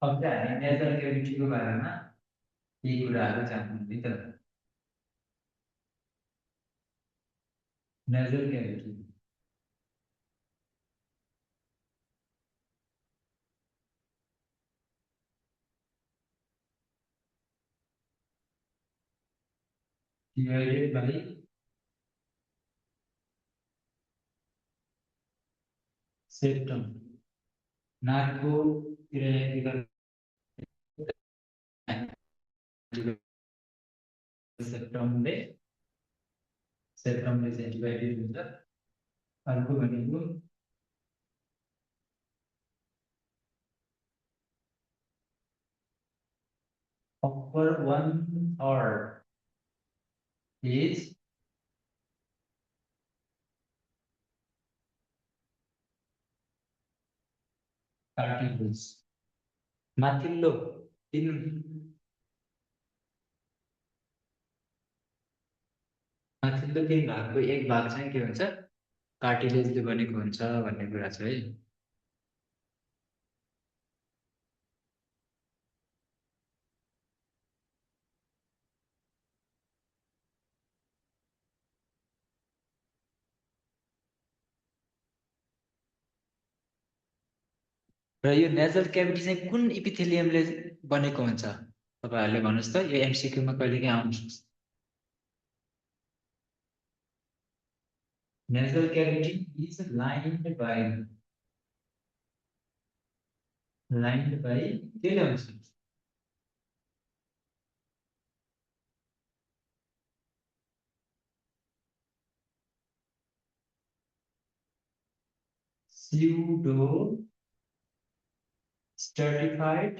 अब चाहिँ हामी नेजल क्याभिटीको बारेमा यी कुराहरू जान्नु है त। Nasal cavity divided by septum, नाकको सेप्टमले चाहिँ डिभाइडेड हुन्छ। अर्को भनेको upper 1/3 is cartilage, माथिल्लो 3 भागको 1 भाग चाहिँ के हुन्छ, कार्टिलेजले बनेको हुन्छ भन्ने कुरा छ है। र यो नेजल क्याभिटी चाहिँ कुन इपिथेलियमले बनेको हुन्छ, तपाईहरूले भन्नुहोस् त। यो एमसिक्यूमा कहिलेकाहीँ आउन सक्छ। Nasal cavity is lined by के ल्याउँछ, pseudo stratified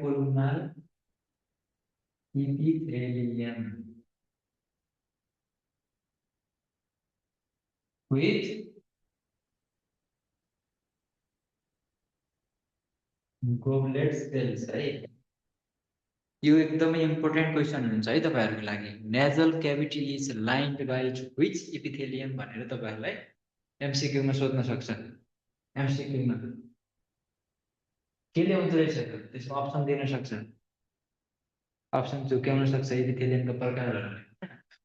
columnar epithelium with goblet cells है। यो एकदमै इम्पोर्टेन्ट क्वेसन हुन्छ है तपाईहरुको लागि। Nasal cavity is lined by which epithelium भनेर तपाईहरुलाई एमसीक्यू मा सोध्न सक्छ। एमसीक्यू मा के ल्याउँछ रहेछ त्यसमा अप्सन दिन सक्छ, अप्सन झुक्याउन सक्छ इपिथेलियमको प्रकारहरु।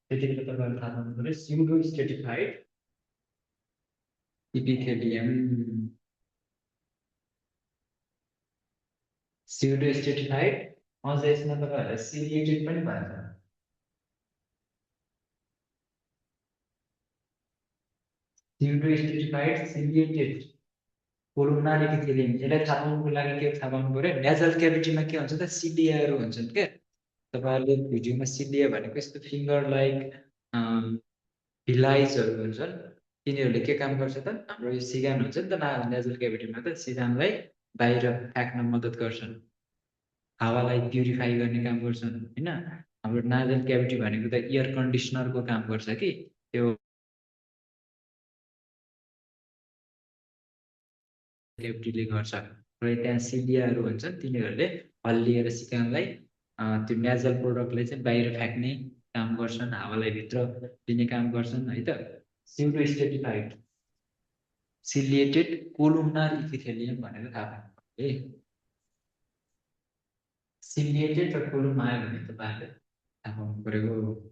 त्यतिखेर तपाईहरुले थाहा पाउनु पर्यो pseudo stratified epithelium pseudo stratified अझ यसमा तपाईँहरूलाई सिलिएटेड पनि भन्छ। Pseudo stratified ciliated columnar epithelium, यसलाई थाहा पाउनुको लागि के थाहा पाउनु पऱ्यो, नेजल क्याभिटीमा के हुन्छ त सिलियाहरू हुन्छन् क्या। तपाईँहरूले भिडियोमा सिलिया भनेको यस्तो फिङ्गर लाइक भिलाइजहरू हुन्छन्, तिनीहरूले के काम गर्छ त, हाम्रो यो सिगान हुन्छ नि त नेजल क्याभिटीमा त, सिगानलाई बाहिर फ्याँक्न मद्दत गर्छन्, हावालाई प्युरिफाई गर्ने काम गर्छन् होइन। हाम्रो नाजल क्याभिटी भनेको त एयर कन्डिसनरको काम गर्छ कि, त्यो क्याभिटीले गर्छ। र त्यहाँ सिलियाहरू हुन्छन्, तिनीहरूले हल्लिएर सिकानलाई त्यो नेजल प्रोडक्टलाई चाहिँ बाहिर फ्याँक्ने काम गर्छन्, हावालाई भित्र दिने काम गर्छन् है त। Pseudo stratified ciliated columnar epithelium भनेर थाहा पाउनु है। सिलिएटेड र कोलुमनार भने तपाईँहरूले थाहा पाउनु पऱ्यो।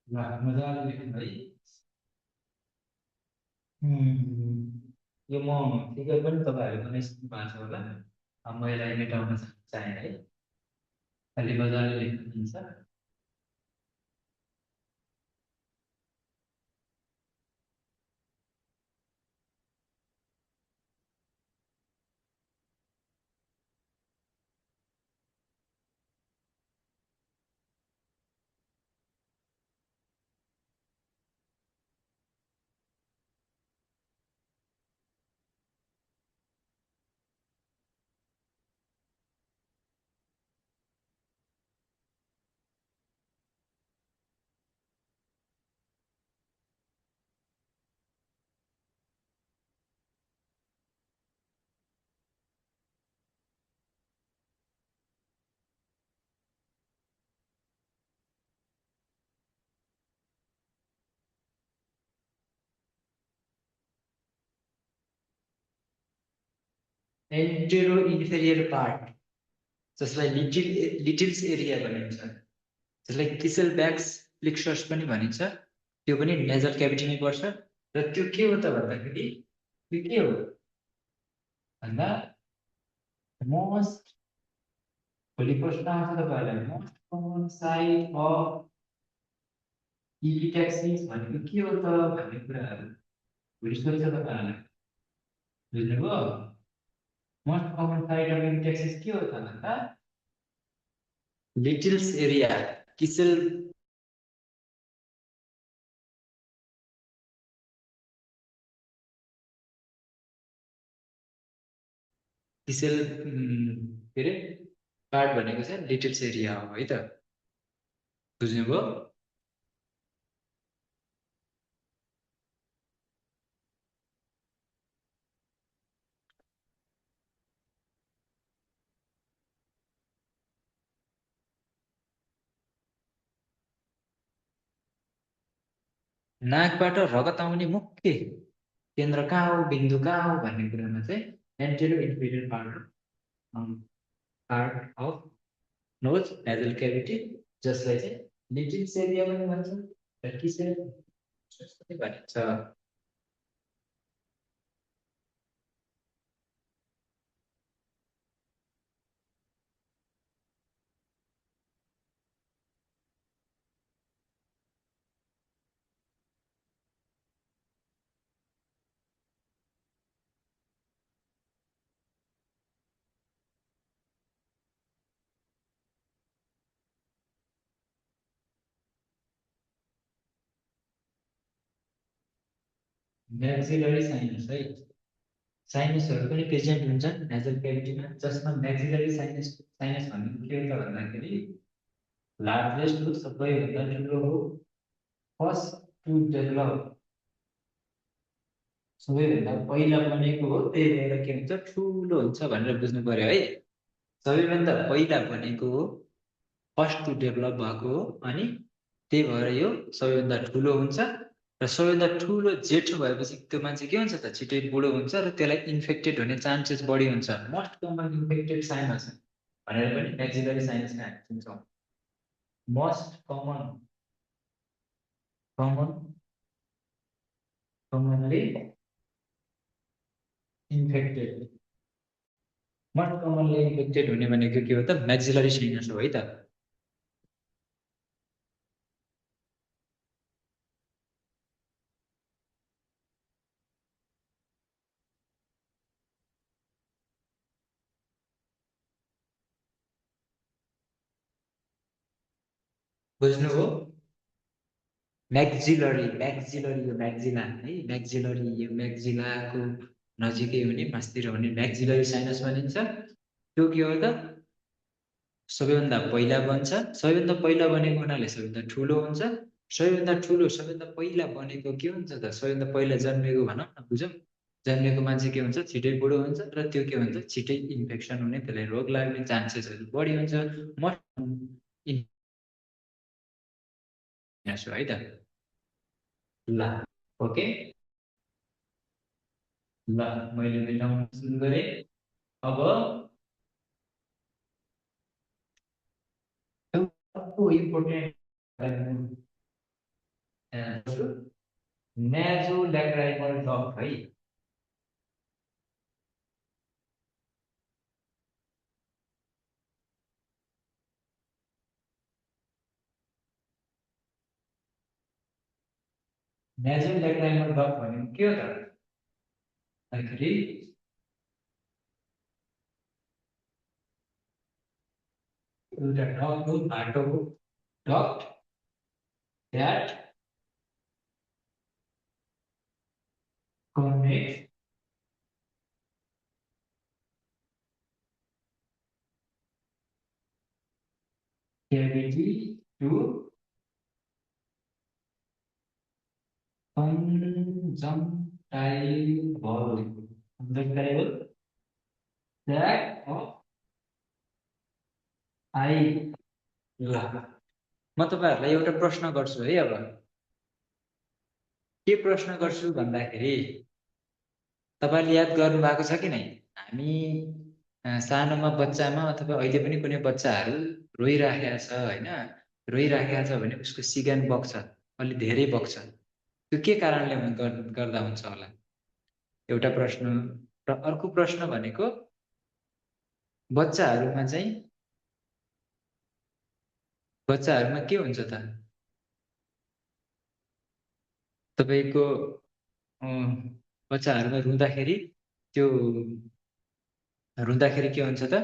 ल मजाले लेख्नु है। यो म फिगर पनि तपाईँहरूले बनाइसक्नु भएको छ होला, म यसलाई मेटाउन चाहेँ है, अलि मजाले लेख्नु दिन्छ। एन्टेरो इन्फेरियर पार्ट, जसलाई लिटिल्स एरिया भनिन्छ, जसलाई किसेल ब्याक्स प्लिक्सर्स पनि भनिन्छ, त्यो पनि नेजल क्याभिटीमै पर्छ। र त्यो के हो त भन्दाखेरि, त्यो के हो भन्दा मोस्ट, भोलि प्रश्न आउँछ तपाईँहरूलाई, मोस्ट कमन साइट अफ इपिट्याक्सिस भनेको के हो त भन्ने कुराहरू भोलि सोध्छ तपाईँहरूलाई, बुझ्नुभयो? मोस्ट कमन साइट अफ इपिट्याक्सिस के हो त भन्दा लिटिल्स एरिया, किसेल किसेल के अरे पार्ट भनेको चाहिँ लिटिल्स एरिया हो है त, बुझ्नुभयो? नाकबाट रगत आउने मुख्य केन्द्र कहाँ हो, बिन्दु कहाँ हो भन्ने कुरामा चाहिँ antero inferior part of nose nasal cavity, जसलाई चाहिँ लिटिल्स एरिया पनि भन्छ र किसेल पनि भनिन्छ। म्याक्सिलरी साइनस है, साइनसहरू पनि प्रेजेन्ट हुन्छन् नेजल क्याभिटीमा, जसमा म्याक्सिलरी साइनस भनेको के हो त भन्दाखेरि लार्जेस्ट हो, सबैभन्दा ठुलो हो, फर्स्ट टु डेभलप सबैभन्दा पहिला बनेको हो, त्यही भएर के हुन्छ ठुलो हुन्छ भनेर बुझ्नु पर्यो है। सबैभन्दा पहिला बनेको हो, फर्स्ट टु डेभलप भएको हो, अनि त्यही भएर यो सबैभन्दा ठुलो हुन्छ। र सबैभन्दा ठुलो जेठो भएपछि त्यो मान्छे के हुन्छ त, छिटै बुढो हुन्छ र त्यसलाई इन्फेक्टेड हुने चान्सेस बढी हुन्छ। मोस्ट कमन इन्फेक्टेड साइनस भनेर पनि म्याक्सिलरी साइनसमा हामी चिन्छौँ। Most commonly infected, most commonly infected हुने भनेको के हो त, म्याक्सिलरी साइनस हो है त। बुझ्नुभयो? म्याक्सिलरी यो म्याक्सिला है, म्याक्सिलरी यो म्याक्सिलाको नजिकै हुने, मास्तिर हुने म्याक्सिलरी साइनस भनिन्छ। त्यो के हो त, सबैभन्दा पहिला बन्छ। सबैभन्दा पहिला बनेको हुनाले सबैभन्दा ठुलो हुन्छ। सबैभन्दा ठुलो सबैभन्दा पहिला बनेको के हुन्छ त, सबैभन्दा पहिला जन्मेको भनौँ न, बुझौँ। जन्मेको मान्छे के हुन्छ, छिटै बुढो हुन्छ र त्यो के हुन्छ, छिटै इन्फेक्सन हुने, त्यसलाई रोग लाग्ने चान्सेसहरू बढी हुन्छ। है त। ल ओके, ल मैले मेटाउन सुरु गरेँ। अब इम्पोर्टेन्ट नेजोल्याक्राइमल डक्ट है। नेजोल्याक्राइमल डक्ट भनेको के हो त भन्दाखेरि, एउटा डक्ट हो, बाटो हो, duct that connects cavity to conjunctival sac of eye। ल म तपाईँहरूलाई एउटा प्रश्न गर्छु है। अब के प्रश्न गर्छु भन्दाखेरि, तपाईँले याद गर्नु भएको छ कि नै, हामी सानोमा बच्चामा अथवा अहिले पनि कुनै बच्चाहरू रोइराखेको छ होइन, रोइराखेको छ भने उसको सिगान बग्छ, अलि धेरै बग्छ। त्यो के कारणले गर्दा हुन्छ होला, एउटा प्रश्न। र अर्को प्रश्न भनेको, बच्चाहरूमा के हुन्छ त, तपाईँको बच्चाहरूमा रुँदाखेरि के हुन्छ त,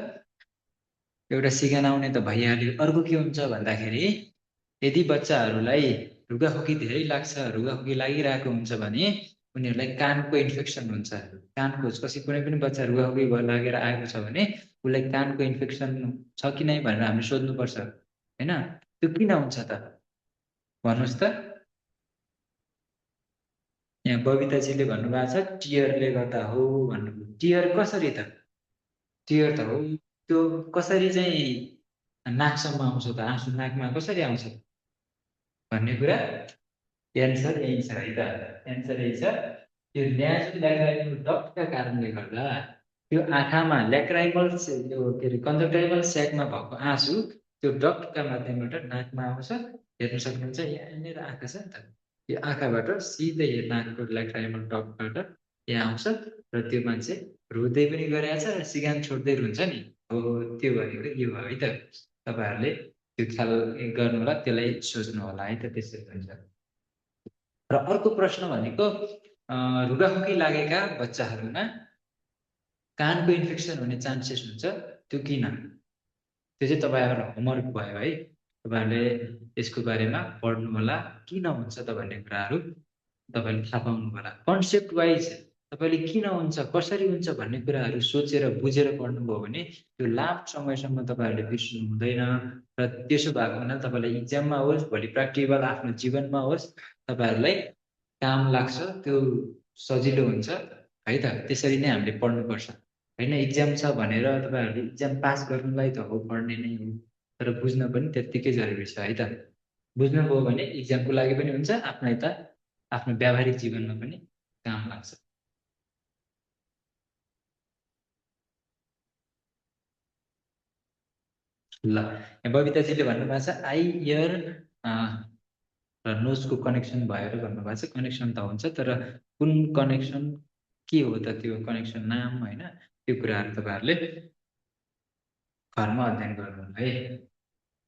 एउटा सिगान आउने त भइहाल्यो। अर्को के हुन्छ भन्दाखेरि, यदि बच्चाहरूलाई रुगाखोकी धेरै लाग्छ, रुगाखोकी लागिरहेको हुन्छ भने उनीहरूलाई कानको इन्फेक्सन हुन्छ। कानको कुनै पनि बच्चा रुगाखोकी लागेर आएको छ भने उसलाई कानको इन्फेक्सन छ कि नै भनेर हामीले सोध्नुपर्छ होइन। त्यो किन हुन्छ त भन्नुहोस् त। यहाँ बबिताजीले भन्नुभएको छ टियरले गर्दा हो भन्नुभयो। टियर कसरी त, टियर त हो त्यो कसरी चाहिँ नाकसम्म आउँछ त, आँसु नाकमा कसरी आउँछ भन्ने कुरा, एन्सर यही छ है त। एन्सर यही छ, त्यो नेजोल्याक्राइमल डक्टका कारणले गर्दा त्यो आँखामा ल्याक्राइमल यो के अरे कन्जक्टाइभल स्याकमा भएको आँसु त्यो डक्टका माध्यमबाट नाकमा आउँछ। हेर्न सक्नुहुन्छ, यहाँनिर आँखा छ नि त, यो आँखाबाट सिधै नाकको ल्याक्राइमल डक्टबाट यहाँ आउँछ र त्यो मान्छे रुँदै पनि गरेछ र सिगान छोड्दै रुन्छ नि, हो त्यो भनेको यो हो है त। तपाईँहरूले त्यो ख्याल गर्नु होला, त्यसलाई सोच्नु होला है त, त्यसरी हुन्छ। र अर्को प्रश्न भनेको, रुगाखोकी लागेका बच्चाहरूमा कानको इन्फेक्सन हुने चान्सेस हुन्छ, त्यो किन? त्यो चाहिँ तपाईँहरूको होमवर्क भयो है। तपाईँहरूले यसको बारेमा पढ्नु होला, किन हुन्छ त भन्ने कुराहरू तपाईँले थाहा पाउनु होला। कन्सेप्ट वाइज तपाईँले किन हुन्छ, कसरी हुन्छ भन्ने कुराहरू सोचेर बुझेर पढ्नुभयो भने त्यो लामो समयसम्म तपाईँहरूले बिर्सिनु हुँदैन। र त्यसो भएको हुनाले तपाईँलाई इक्जाममा होस्, भोलि प्र्याक्टिकल आफ्नो जीवनमा होस्, तपाईँहरूलाई काम लाग्छ। त्यो सजिलो हुन्छ है त। त्यसरी नै हामीले पढ्नुपर्छ होइन। इक्जाम छ भनेर तपाईँहरूले इक्जाम पास गर्नुलाई त हो पढ्ने नै हो, तर बुझ्न पनि त्यत्तिकै जरुरी छ है त। बुझ्नुभयो भने इक्जामको लागि पनि हुन्छ, आफ्नो यता आफ्नो व्यावहारिक जीवनमा पनि काम लाग्छ। ल, बबिताजीले भन्नुभएको छ आई इयर र नोजको कनेक्सन भएर भन्नुभएको छ। कनेक्सन त हुन्छ, तर कुन कनेक्सन के हो त, त्यो कनेक्सन नाम होइन, त्यो कुराहरू तपाईँहरूले घरमा अध्ययन गर्नु है।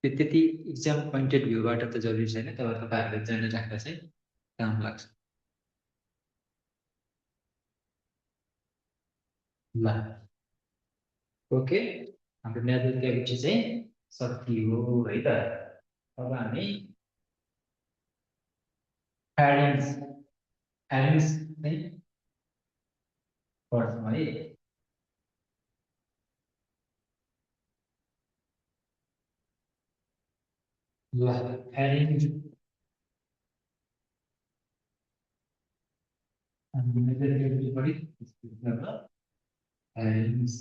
त्यो त्यति इक्जाम पोइन्टेड भ्यूबाट त जरुरी छैन, तर तपाईँहरूले जानिराख्दा चाहिँ काम लाग्छ। ल ओके, हाम्रो नेचुरल क्याभिटी चाहिँ सकियो है त। अब हामी फ्यारिङ्स चाहिँ पढ्छौँ है। ल फ्यारिङ्स नेचुरल क्याभिटी पढि फ्यारिङ्स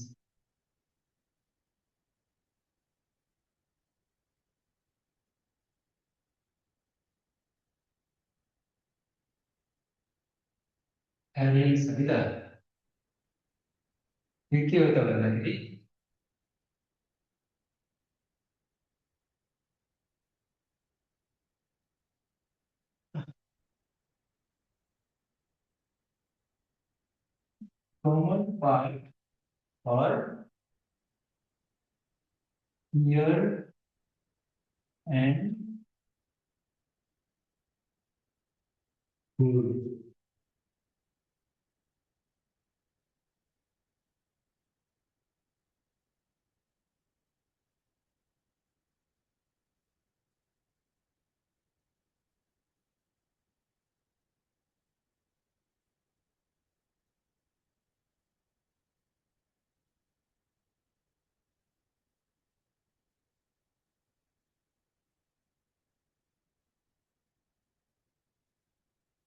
फ्यारिङ्स है त। यो के हो त भन्दाखेरि common part for ear and food.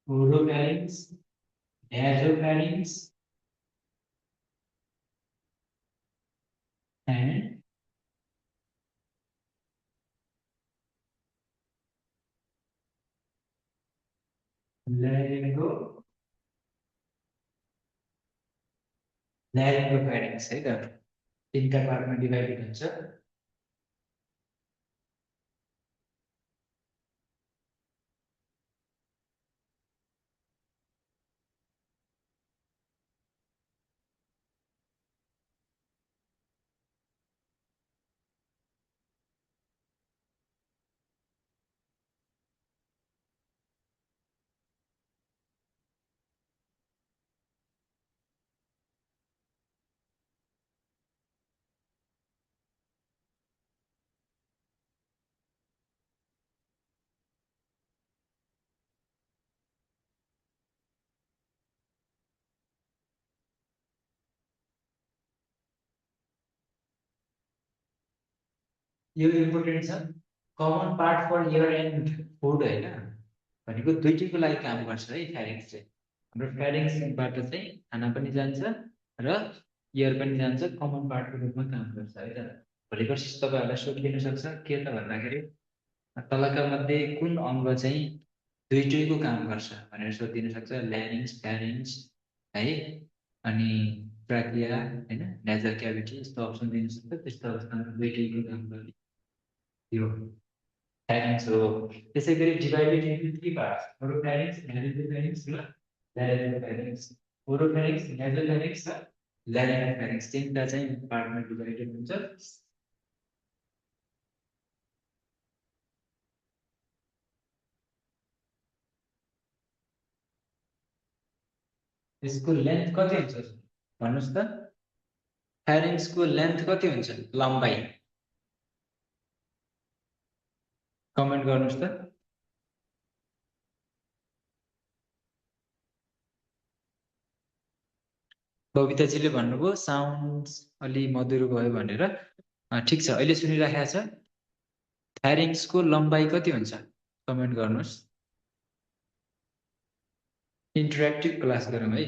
Oropharynx, nasopharynx, and laryngopharynx है त। तीनटा पार्टमा डिभाइडेड हुन्छ। यो इम्पोर्टेन्ट छ, common part for air and food होइन भनेको दुइटैको लागि काम गर्छ है फ्यारिङ्स चाहिँ। हाम्रो फ्यारिङ्सबाट चाहिँ खाना पनि जान्छ र इयर पनि जान्छ, कमन पार्टको रूपमा काम गर्छ है त। भोलि पर्सि तपाईँहरूलाई सोधिदिन सक्छ के त भन्दाखेरि तलका मध्ये कुन अङ्ग चाहिँ दुइटैको काम गर्छ भनेर सोधिदिन सक्छ। ल्यारिङ्स, फ्यारिङ्स है, अनि ट्र्याकिया होइन, नेजल क्याभिटी, यस्तो अप्सन दिन सक्छ। त्यस्तो अवस्थामा दुइटैको काम गर्ने यो फ्यारिङ्स हो। त्यसै गरी डिभाइडेड इन्टु थ्री पार्ट्स, ओरोफ्यारिङ्स, न्याजोफ्यारिङ्स र ल्यारिङ्गोफ्यारिङ्स। ओरोफ्यारिङ्स, न्याजोफ्यारिङ्स र ल्यारिङ्गोफ्यारिङ्स तिनवटा चाहिँ पार्टमा डिभाइडेड हुन्छ। यसको लेन्थ कति हुन्छ भन्नुहोस् त? फ्यारिङ्सको लेन्थ कति हुन्छ, लम्बाइ? कमेन्ट गर्नुहोस् त। बबिताजीले भन्नुभयो साउन्ड अलि मधुरो भयो भनेर। ठिक छ, अहिले सुनिराखेको छ। फ्यारिङ्सको लम्बाइ कति हुन्छ कमेन्ट गर्नुहोस्। इन्टरेक्टिभ क्लास गरौँ है।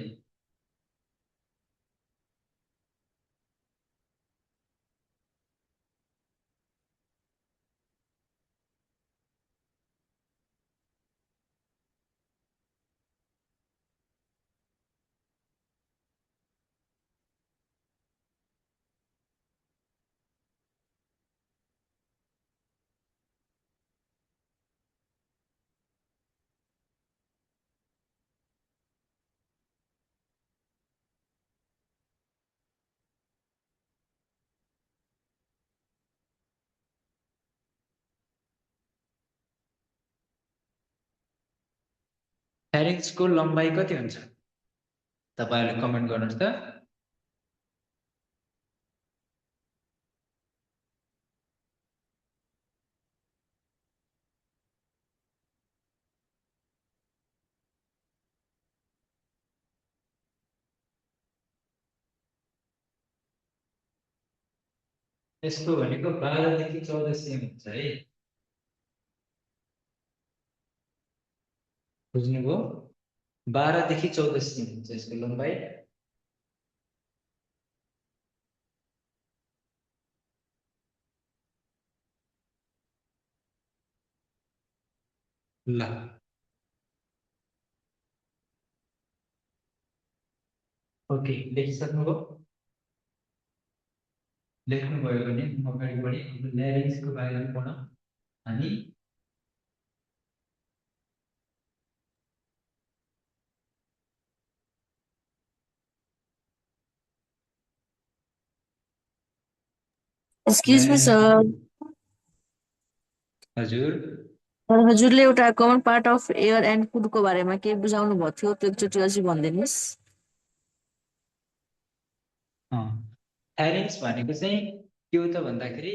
फ्यारिङ्सको लम्बाइ कति हुन्छ? तपाईँहरूले कमेन्ट गर्नुहोस् त। यसको भनेको 12 देखि 14 सेमी हुन्छ है। बुझ्नुभयो? 12 देखि 14 सेमी हुन्छ यसको लम्बाइ। ल ओके, लेखिसक्नुभयो? लेख्नुभयो भने म अगाडि बढेँ। ल्यारिङ्सको बारेमा पढौँ हामी। Excuse me, sir. हजुर। हजुरले एउटा common part of air and फुडको बारेमा केही बुझाउनु भएको थियो, त्यो एकचोटि अझै भनिदिनुहोस्। फ्यारिङ्स भनेको चाहिँ के हो त भन्दाखेरि,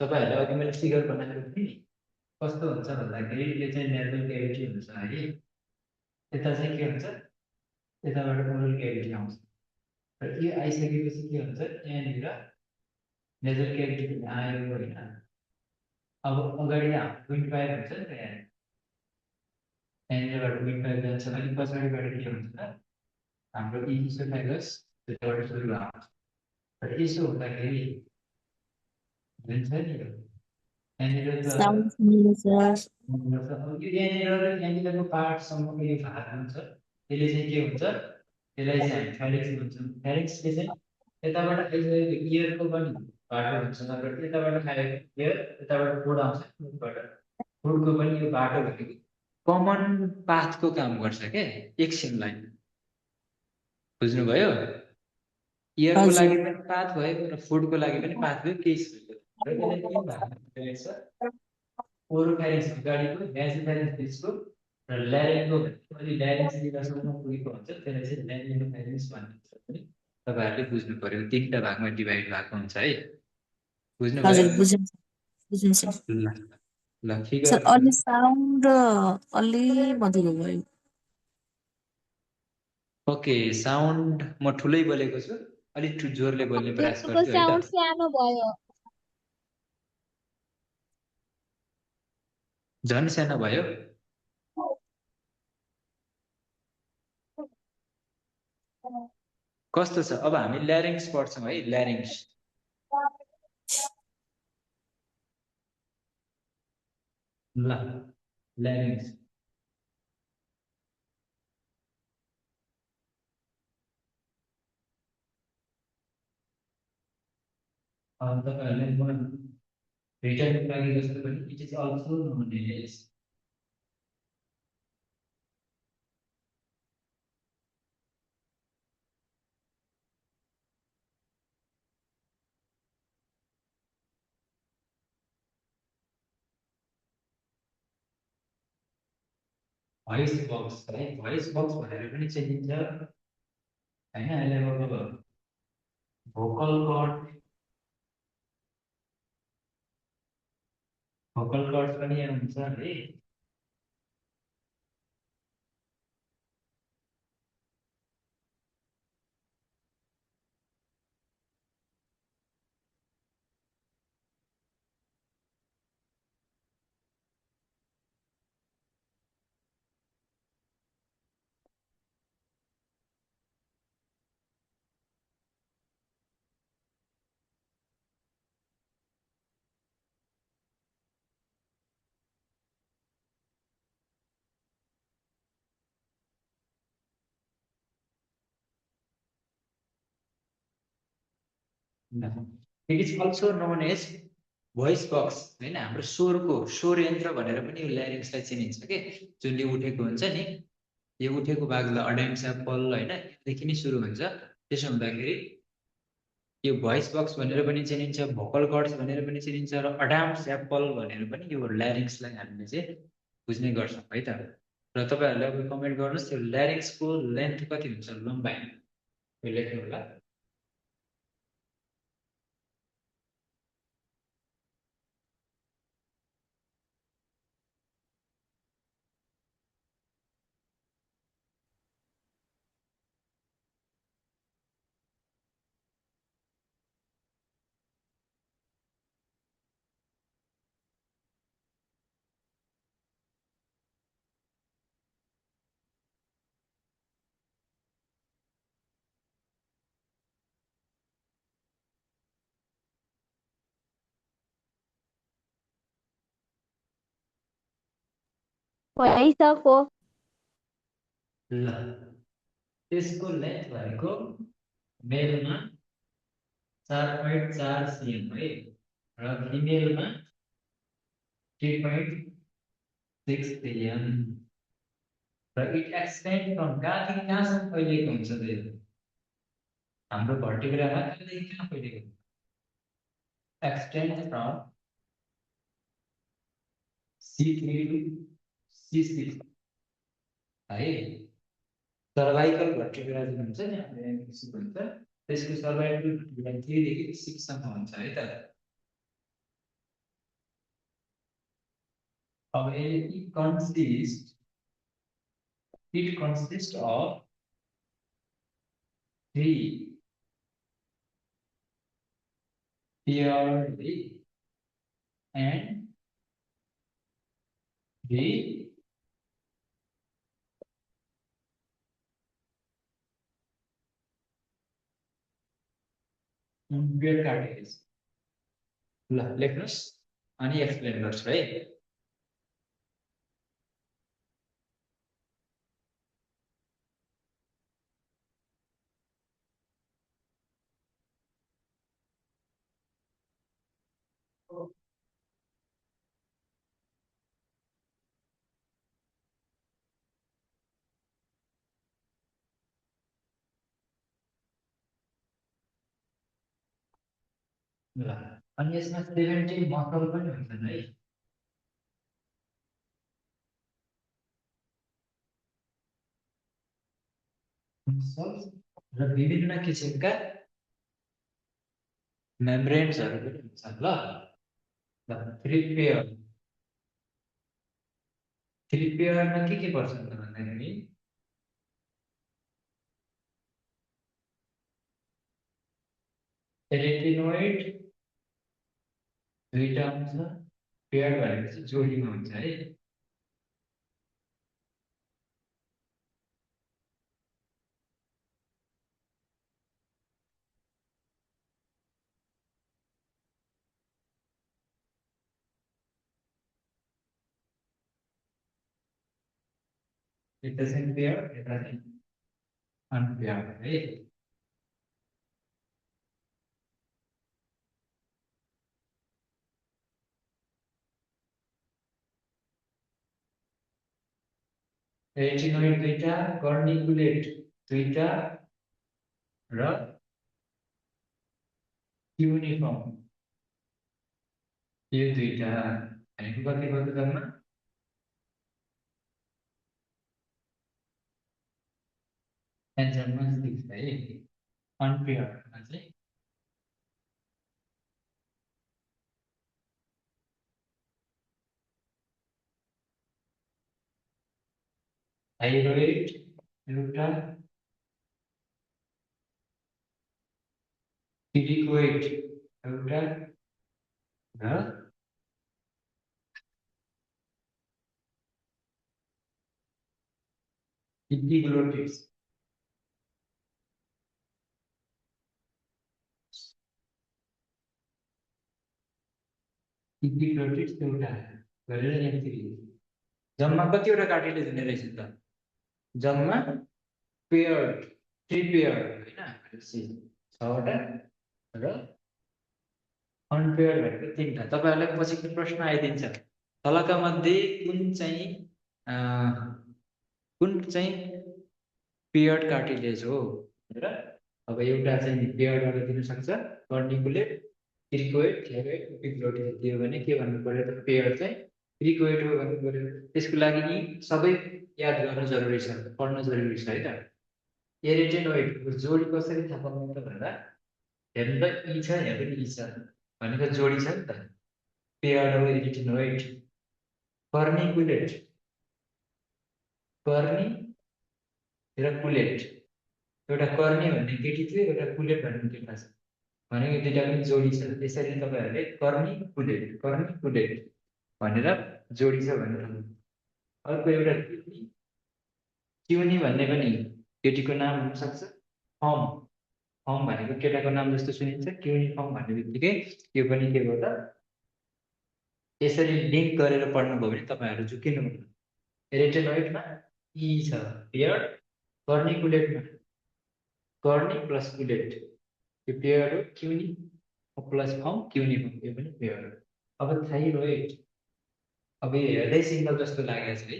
तपाईँहरूले अघि मैले फिगर बनाएको थिएँ नि, कस्तो हुन्छ भन्दाखेरि यो चाहिँ नेजल क्याभिटी हुन्छ है। यता चाहिँ के हुन्छ, यताबाट ओरल क्याभिटी आउँछ र यो आइसकेपछि के हुन्छ, यहाँनिर नेजल क्याभिटी पनि आयो होइन। अब अगाडि हाम्रो विन्ड पाइप हुन्छ नि त, यहाँनिरबाट विन्ड पाइप जान्छ। अनि पछाडिबाट के हुन्छ त, हाम्रो इसोफेगस त्यताबाट सुरु आउँछ र यसो हुँदाखेरि जुन छ नि यो यहाँनिर Sound familiar, sir. अब यो यहाँनिर र यहाँनिरको पार्टसम्मको यो भाग हुन्छ, त्यसले चाहिँ के हुन्छ, त्यसलाई चाहिँ हामी फ्यारिक्स भन्छौँ। फ्यारिक्सले चाहिँ यताबाट आइसकेको इयरको पनि बाटो हुन्छ र यताबाट आएको इयर यताबाट फुड आउँछ, फुडबाट फुडको पनि यो बाटो भनेको कमन पाथको काम गर्छ क्या, एक सिम लाइन। बुझ्नुभयो? इयरको हजुर। लागि पनि पाथ भयो र फुडको लागि पनि पाथ भयो, केही भयो र यसलाई तीन भागमा डिभाइड छ। ओरोफ्यारिङ्स अगाडिको, नेसोफ्यारिङ्स बिचको र ल्यारिङ्गो भने ल्यारिङ्स लिभरसम्म पुगेको हुन्छ, त्यसलाई चाहिँ ल्यारिङ्गोफ्यारिङ्स भनिन्छ पनि। तपाईँहरूले बुझ्नु पर्यो, तिनवटा भागमा डिभाइड भएको हुन्छ है। बुझ्नुभयो? हजुर, बुझेँ बुझेँ सर। ल ल सर, फिगर अलि साउन्ड अलि मधुरो भयो। ओके, साउन्ड म ठुलै बोलेको छु, अलिक जोरले बोल्ने प्रयास हजुरको गर्छु है साउन्ड त। सानो भयो। झन् सानो भयो। कस्तो छ? अब हामी ल्यारिङ्स पढ्छौँ है, ल्यारिङ्स। ल ल्यारिङ्स तपाईँहरूले रिटर्नको लागि जस्तो पनि it is also known as voice box है। भोइस बक्स भनेर पनि चिनिन्छ होइन। यसलाई अब भोकल कर्ड पनि यहाँ हुन्छ है। It is also known as voice box होइन हाम्रो स्वर यन्त्र भनेर पनि यो ल्यारिङ्सलाई चिनिन्छ के जुन यो उठेको हुन्छ नि यो उठेको भागलाई अडाइम स्यापल होइन यहाँदेखि नै सुरु हुन्छ त्यसो हुँदाखेरि यो भोइस बक्स भनेर पनि चिनिन्छ भोकल कर्ड्स भनेर पनि चिनिन्छ र अडाम स्यापल भनेर पनि यो ल्यारिङ्सलाई हामीले चाहिँ बुझ्ने गर्छौँ है त र तपाईँहरूले अब कमेन्ट गर्नुहोस् त्यो ल्यारिङ्सको लेन्थ कति हुन्छ लम्बाइ यो लेख्नु होला भइसक्यो ल त्यसको लेन्थ भनेको मेलमा 4.4 सिएम है र फिमेलमा 3.6 सिएम र इट एक्सटेन्ड फ्रम कहाँदेखि कहाँसम्म फैलिएको हुन्छ त यो हाम्रो भर्टिब्रामा कहाँदेखि कहाँ फैलिएको extend from C3 to C6 है सर्भाइकल भर्टिब्रा जुन हुन्छ नि हाम्रो एमपिसी भन्छ त्यसको सर्भाइकल भर्टिब्रा 3 देखि 6 सम्म हुन्छ है त अब it consists of 3 purely and 3 impure cartilages ल लेख्नुस् अनि एक्सप्लेन गर्छु है ल अनि यसमा 70 मसल पनि हुन्छन् है मसल्स र विभिन्न किसिमका मेम्ब्रेन्सहरू पनि हुन्छन् ल ल थ्री पेयरमा के पर्छ त भन्दाखेरि रेटिनोइड दुईटा हुन्छ पेयर भनेपछि जोडीमा हुन्छ है It doesn't pair, it doesn't unpair, right? Retinoid दुईटा, corniculate दुईटा र uniform यो दुईटा भनेको कति भयो जम्मा एन्सरमा 6 है अनपेयरमा चाहिँ थाइरोइड एउटा थिरिकोइड एउटा र इपिग्लोटिड्स एउटा गरेर यहाँ जम्मा कतिवटा कार्टिलेज हुने रहेछ त जम्मा पेयर्ड 3 पेयर्ड हैन 6 वटा र अनपेयर्ड भनेको तीनटा। तपाईहरुलाई पछिको प्रश्न आइदिन्छ, तलका मध्ये कुन चाहिँ पेयर्ड कार्टिलेज हो भनेर। अब एउटा चाहिँ पेयर्ड वाला दिन सक्छ, कर्निकुलेट, क्रिकोइड, थेरोइड, एपिग्लोटिस दियो भने के भन्नु पर्यो त, पेयर्ड चाहिँ क्रिकोइड हो भन्नु पर्यो। त्यसको लागि यी सबै याद गर्न जरुरी छ, पढ्न जरुरी छ है त। एरिटेनोइडको जोडी कसरी थाहा पाउनु त भन्दा, हेर्नु त ई छ, यहाँ पनि ई छ भनेको जोडी छ नि त, पेयर्ड हो एरिटेनोइड। कर्निकुलेट, कर्नी र कुलेट, एउटा कर्नी भन्ने केटी थियो, एउटा कुलेट भन्ने केटा छ भनेको दुईटा पनि जोडी छ। त्यसरी तपाईहरुले कर्नी कुलेट भनेर जोडी छ भनेर। अर्को एउटा क्युनी भन्ने पनि केटीको नाम हुन सक्छ। फर्म भनेको केटाको नाम जस्तो सुनिन्छ, क्युनिफर्म भन्ने बित्तिकै यो पनि के हो त, यसरी लिंक गरेर पढ्नुभयो भने तपाईहरु झुकिनु हुन्न। एरिटेनोइडमा ई छ पेयर्ड, कर्निकुलेटमा कर्नी प्लस कुलेट, यो पेयर्ड हो। क्युनी प्लस फर्म, क्युनिफर्म, यो पनि पेयर्ड हो। अब थाइरोइड, अब यो हेर्दै सिंगल जस्तो लागेको छ है,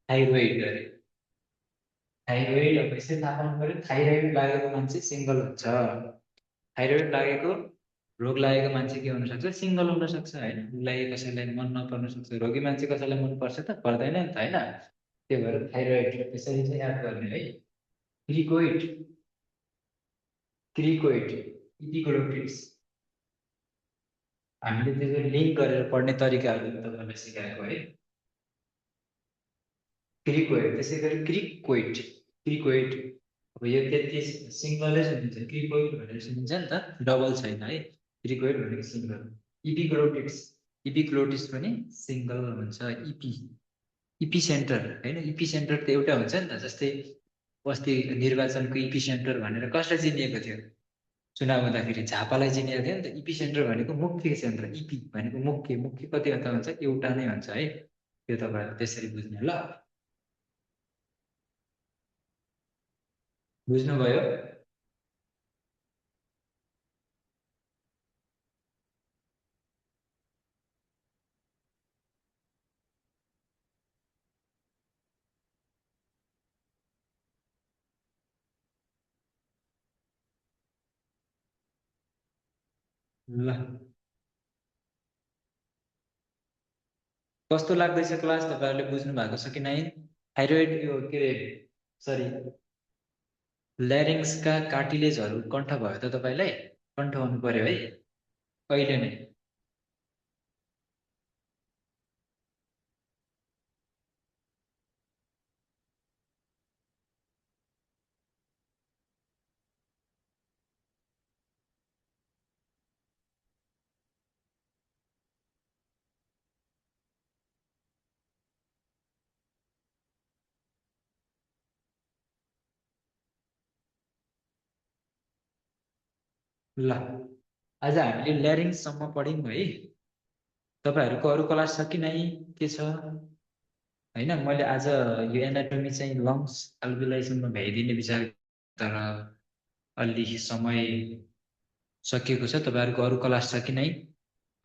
थाइरोइड गरे। थाइरोइड अब यसै थाहा पाउनु पर्यो, थाइरोइड लागेको मान्छे सिंगल हुन्छ। थाइरोइड लागेको, रोग लागेको मान्छे के हुन सक्छ, सिंगल हुन सक्छ हैन। उसलाई कसैलाई मन नपर्न सक्छ, रोगी मान्छे कसैलाई मन पर्छ त, पर्दैन नि त हैन। त्यही भएर थाइरोइड त्यसरी चाहिँ याद गर्ने है। क्रिकोइड, इपिग्लोटिस, हामीले त्यसरी लिंक गरेर पढ्ने तरिकाहरु तपाईहरुलाई सिकाएको है। क्रिकोइड, त्यसै गरी क्रिकोइड, अब यो त्यति सिंगलै सुनिन्छ, क्रिकोइड भनेर सुनिन्छ नि त, डबल छैन है। क्रिकोइड भनेको सिंगल। इपिग्लोटिस पनि सिंगल हुन्छ। इपिसेन्टर हैन, इपिसेन्टर त एउटा हुन्छ नि त, जस्तै अस्ति निर्वाचनको इपिसेन्टर भनेर कसलाई चिनिएको थियो, चुनाव हुँदाखेरि झापालाई चिनिएको थियो नि त। इपिसेन्टर भनेको मुख्य केन्द्र, इपी भनेको मुख्य कतिवटा हुन्छ, एउटा नै हुन्छ है। यो तपाईहरु त्यसरी बुझ्नु ल, बुझ्नुभयो? ल, कस्तो लाग्दैछ क्लास, तपाईहरुले बुझ्नु भएको छ कि नै? थाइरोइड यो के रे, सरी, ल्यारिङ्सका कार्टिलेजहरु कण्ठ भयो त तपाईलाई? कण्ठ हुनु पर्यो है अहिले नै। ल, आज हामीले ल्यारिङ्ससम्म पढ्यौं है। तपाईहरुको अरु क्लास छ कि नै, के छ हैन? मैले आज यो एनाटोमी चाहिँ लङ्स अल्भिलाइसम्म भ्याइदिने विचार, तर अलि समय सकिएको छ। तपाईहरुको अरु क्लास छ कि नै?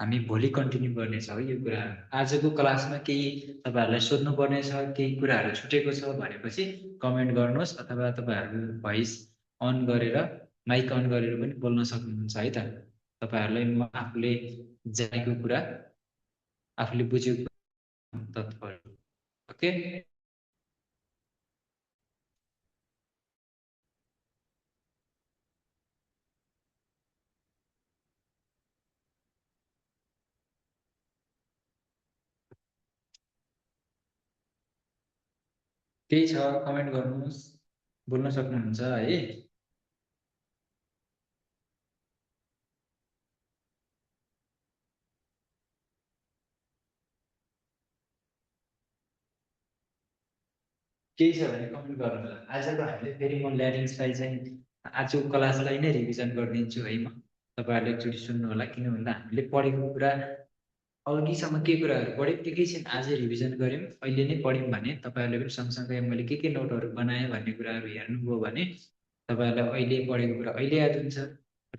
हामी भोलि कन्टिन्यू गर्नेछौँ है यो कुरा। आजको क्लासमा केही तपाईहरुलाई सोध्नु पर्ने छ, केही कुराहरु छुटेको छ भनेपछि कमेन्ट गर्नुहोस्, अथवा तपाईहरु भोइस अन गरेर, माइक अन गरेर पनि बोल्न सक्नुहुन्छ है त। तपाईहरुलाई म आफूले जानेको कुरा, आफूले बुझेको तत्त्व, ओके? केही छ कमेन्ट गर्नुहोस्, बोल्न सक्नुहुन्छ है। केही छ भने कमेन्ट गर्नु होला। आजको हामीले फेरि म ल्यारिङ्सलाई चाहिँ आजको क्लासलाई नै रिभिजन गरिदिन्छु है। म तपाईहरुले एकचोटि सुन्नु होला, किन भन्दा हामीले पढेको कुरा अघिसम्म के कुराहरु पढ्यौं त्यो एकैछिन आजै रिभिजन गर्यौं, अहिले नै पढ्यौं भने तपाईहरुले पनि सँगसँगै मैले के नोटहरु बनाएँ भन्ने कुराहरु हेर्नुभयो भने तपाईहरुलाई अहिले पढेको कुरा अहिले याद हुन्छ।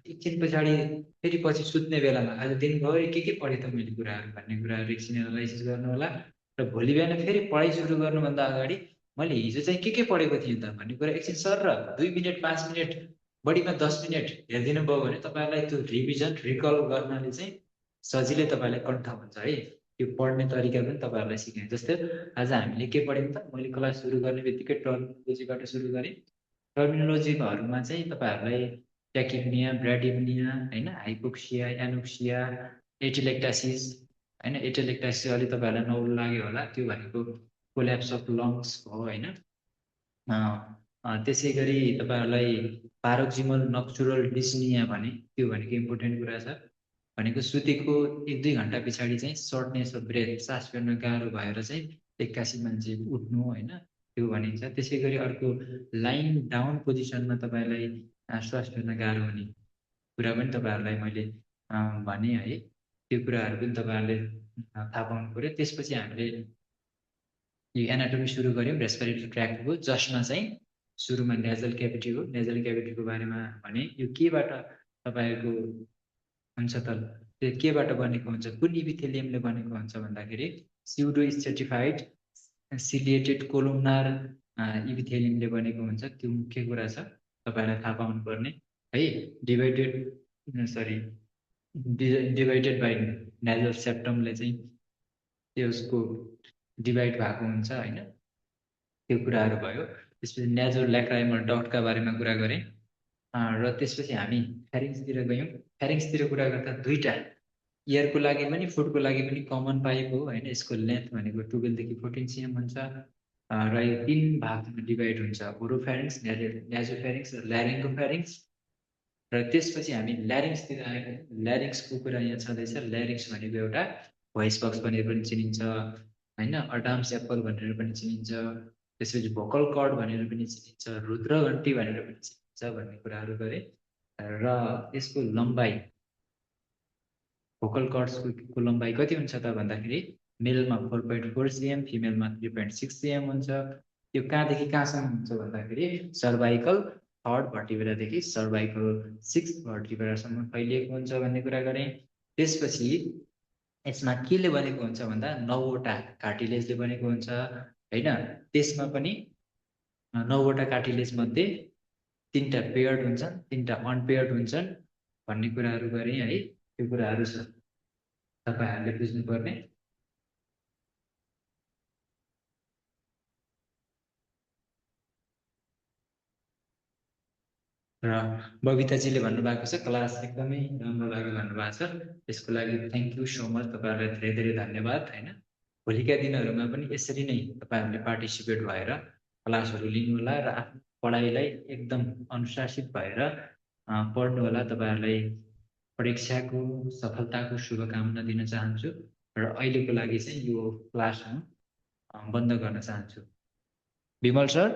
एकछिन पछाडि फेरि पछि सुत्ने बेलामा आज दिनभरि के पढेँ त मैले कुराहरू भन्ने कुराहरू एकछिन एनालाइसिस गर्नु होला र भोलि बिहान फेरि पढाइ सुरु गर्नुभन्दा अगाडि मैले हिजो चाहिँ के पढेको थिएँ त भन्ने कुरा एकछिन सर र 2 मिनट 5 मिनट बढीमा 10 मिनट हेरिदिनु भयो भने तपाईँलाई त्यो रिभिजन रिकल गर्नाले चाहिँ सजिलै तपाईँलाई कण्ठ हुन्छ है। त्यो पढ्ने तरिका पनि तपाईँहरूलाई सिकाएँ। जस्तै आज हामीले के पढ्यौँ त, मैले क्लास सुरु गर्ने बित्तिकै टर्मिनोलोजीबाट सुरु गरेँ। टर्मिनोलोजीहरूमा चाहिँ तपाईँहरूलाई ट्याकिप्निया, ब्राडिप्निया होइन, हाइपोक्सिया, एनोक्सिया, एटेलेक्टासिस होइन। एटेलेक्टासिस अलि तपाईँहरूलाई नौलो लाग्यो होला, त्यो भनेको कोल्याप्स अफ लङ्स हो होइन। त्यसै गरी तपाईँहरूलाई पारोक्सिमल नक्चुरल डिस्निया भने, त्यो भनेको इम्पोर्टेन्ट कुरा छ। भनेको सुतेको 1-2 घन्टा पछाडि चाहिँ सर्टनेस अफ ब्रेथ, सास फेर्न गाह्रो भएर चाहिँ एक्कासी मान्छे उठ्नु होइन, त्यो भनिन्छ। त्यसै गरी अर्को लाइन डाउन पोजिसनमा तपाईँलाई श्वास फेर्न गाह्रो हुने कुरा पनि तपाईँहरूलाई मैले भने है। त्यो कुराहरू पनि तपाईँहरूले थाहा पाउनु पऱ्यो। त्यसपछि हामीले यो एनाटोमी सुरु गऱ्यौँ रेस्पिरेटरी ट्र्याक्टको, जसमा चाहिँ सुरुमा नेजल क्याभिटी हो। नेजल क्याभिटीको बारेमा भने यो केबाट तपाईँको हुन्छ त, त्यो केबाट बनेको हुन्छ, कुन इपिथेलियमले बनेको हुन्छ भन्दाखेरि स्युडो स्ट्रेटिफाइड सिलिएटेड कोलुमनार इपिथेलियमले बनेको हुन्छ। त्यो मुख्य कुरा छ, तपाईँलाई थाहा पाउनुपर्ने है। डिभाइडेड बाई नेजल सेप्टमले चाहिँ त्यसको डिभाइड भएको हुन्छ होइन, त्यो कुराहरू भयो। त्यसपछि नेजो ल्याक्राइमल डक्टका बारेमा कुरा गरेँ र त्यसपछि हामी फेरिङ्सतिर गयौँ। फेरिङ्सतिर कुरा गर्दा दुईवटा, इयरको लागि पनि फुडको लागि पनि कमन पाइप हो होइन। यसको लेन्थ भनेको 12 देखि 14 cm हुन्छ र यो 3 भागमा डिभाइड हुन्छ, ओरोफेरिङ्स, नेजोफेरिङ्स र ल्यारिङ्गोफेरिङ्स। र त्यसपछि हामी ल्यारिङ्सतिर आयौँ। ल्यारिङ्सको कुरा यहाँ छँदैछ। ल्यारिङ्स भनेको एउटा भोइस बक्स भनेर पनि चिनिन्छ होइन, अडाम्स एप्पल भनेर पनि चिनिन्छ। त्यसपछि भोकल कर्ड भनेर पनि चिनिन्छ, रुद्रघन्टी भनेर पनि चिनिन्छ भन्ने कुराहरू गरेँ। र यसको लम्बाइ, भोकल कर्ड्सको लम्बाइ कति हुन्छ त भन्दाखेरि मेलमा 4.4 cm, फिमेलमा 3.6 cm हुन्छ। यो कहाँदेखि कहाँसम्म हुन्छ भन्दाखेरि सर्भाइकल 3rd भर्टिब्रादेखि सर्भाइकल 6th भर्टिब्रासम्म फैलिएको हुन्छ भन्ने कुरा गरेँ। त्यसपछि यसमा केले बनेको हुन्छ भन्दा 9वटा कार्टिलेजले बनेको हुन्छ होइन। त्यसमा पनि 9वटा कार्टिलेज मध्ये 3टा पेयर्ड हुन्छन्, 3टा अनपेयर्ड हुन्छन् भन्ने कुराहरू गरेँ है। त्यो कुराहरू छ तपाईँहरूले बुझ्नुपर्ने। र बबिताजीले भन्नुभएको छ क्लास एकदमै राम्रो लाग्यो भन्नुभएको छ, त्यसको लागि थ्याङ्क यू सो मच, तपाईँहरूलाई धेरै धेरै धन्यवाद होइन। भोलिका दिनहरूमा पनि यसरी नै तपाईँहरूले पार्टिसिपेट भएर क्लासहरू लिनु होला र आफ्नो पढाइलाई एकदम अनुशासित भएर पढ्नु होला। तपाईँहरूलाई परीक्षाको सफलताको शुभकामना दिन चाहन्छु र अहिलेको लागि चाहिँ यो क्लास म बन्द गर्न चाहन्छु। विमल सर।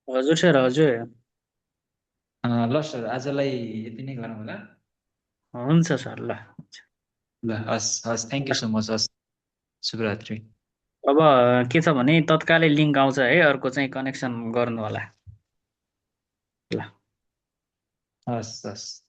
हजुर सर, हजुर। ल सर, आजलाई यति नै गरौँ होला। हुन्छ सर, ल हस् हस्, थ्याङ्क यू सो मच, हस्, शुभरात्रि। अब के छ भने तत्कालै लिङ्क आउँछ है, अर्को चाहिँ कनेक्सन गर्नु होला। ल हस् हस्।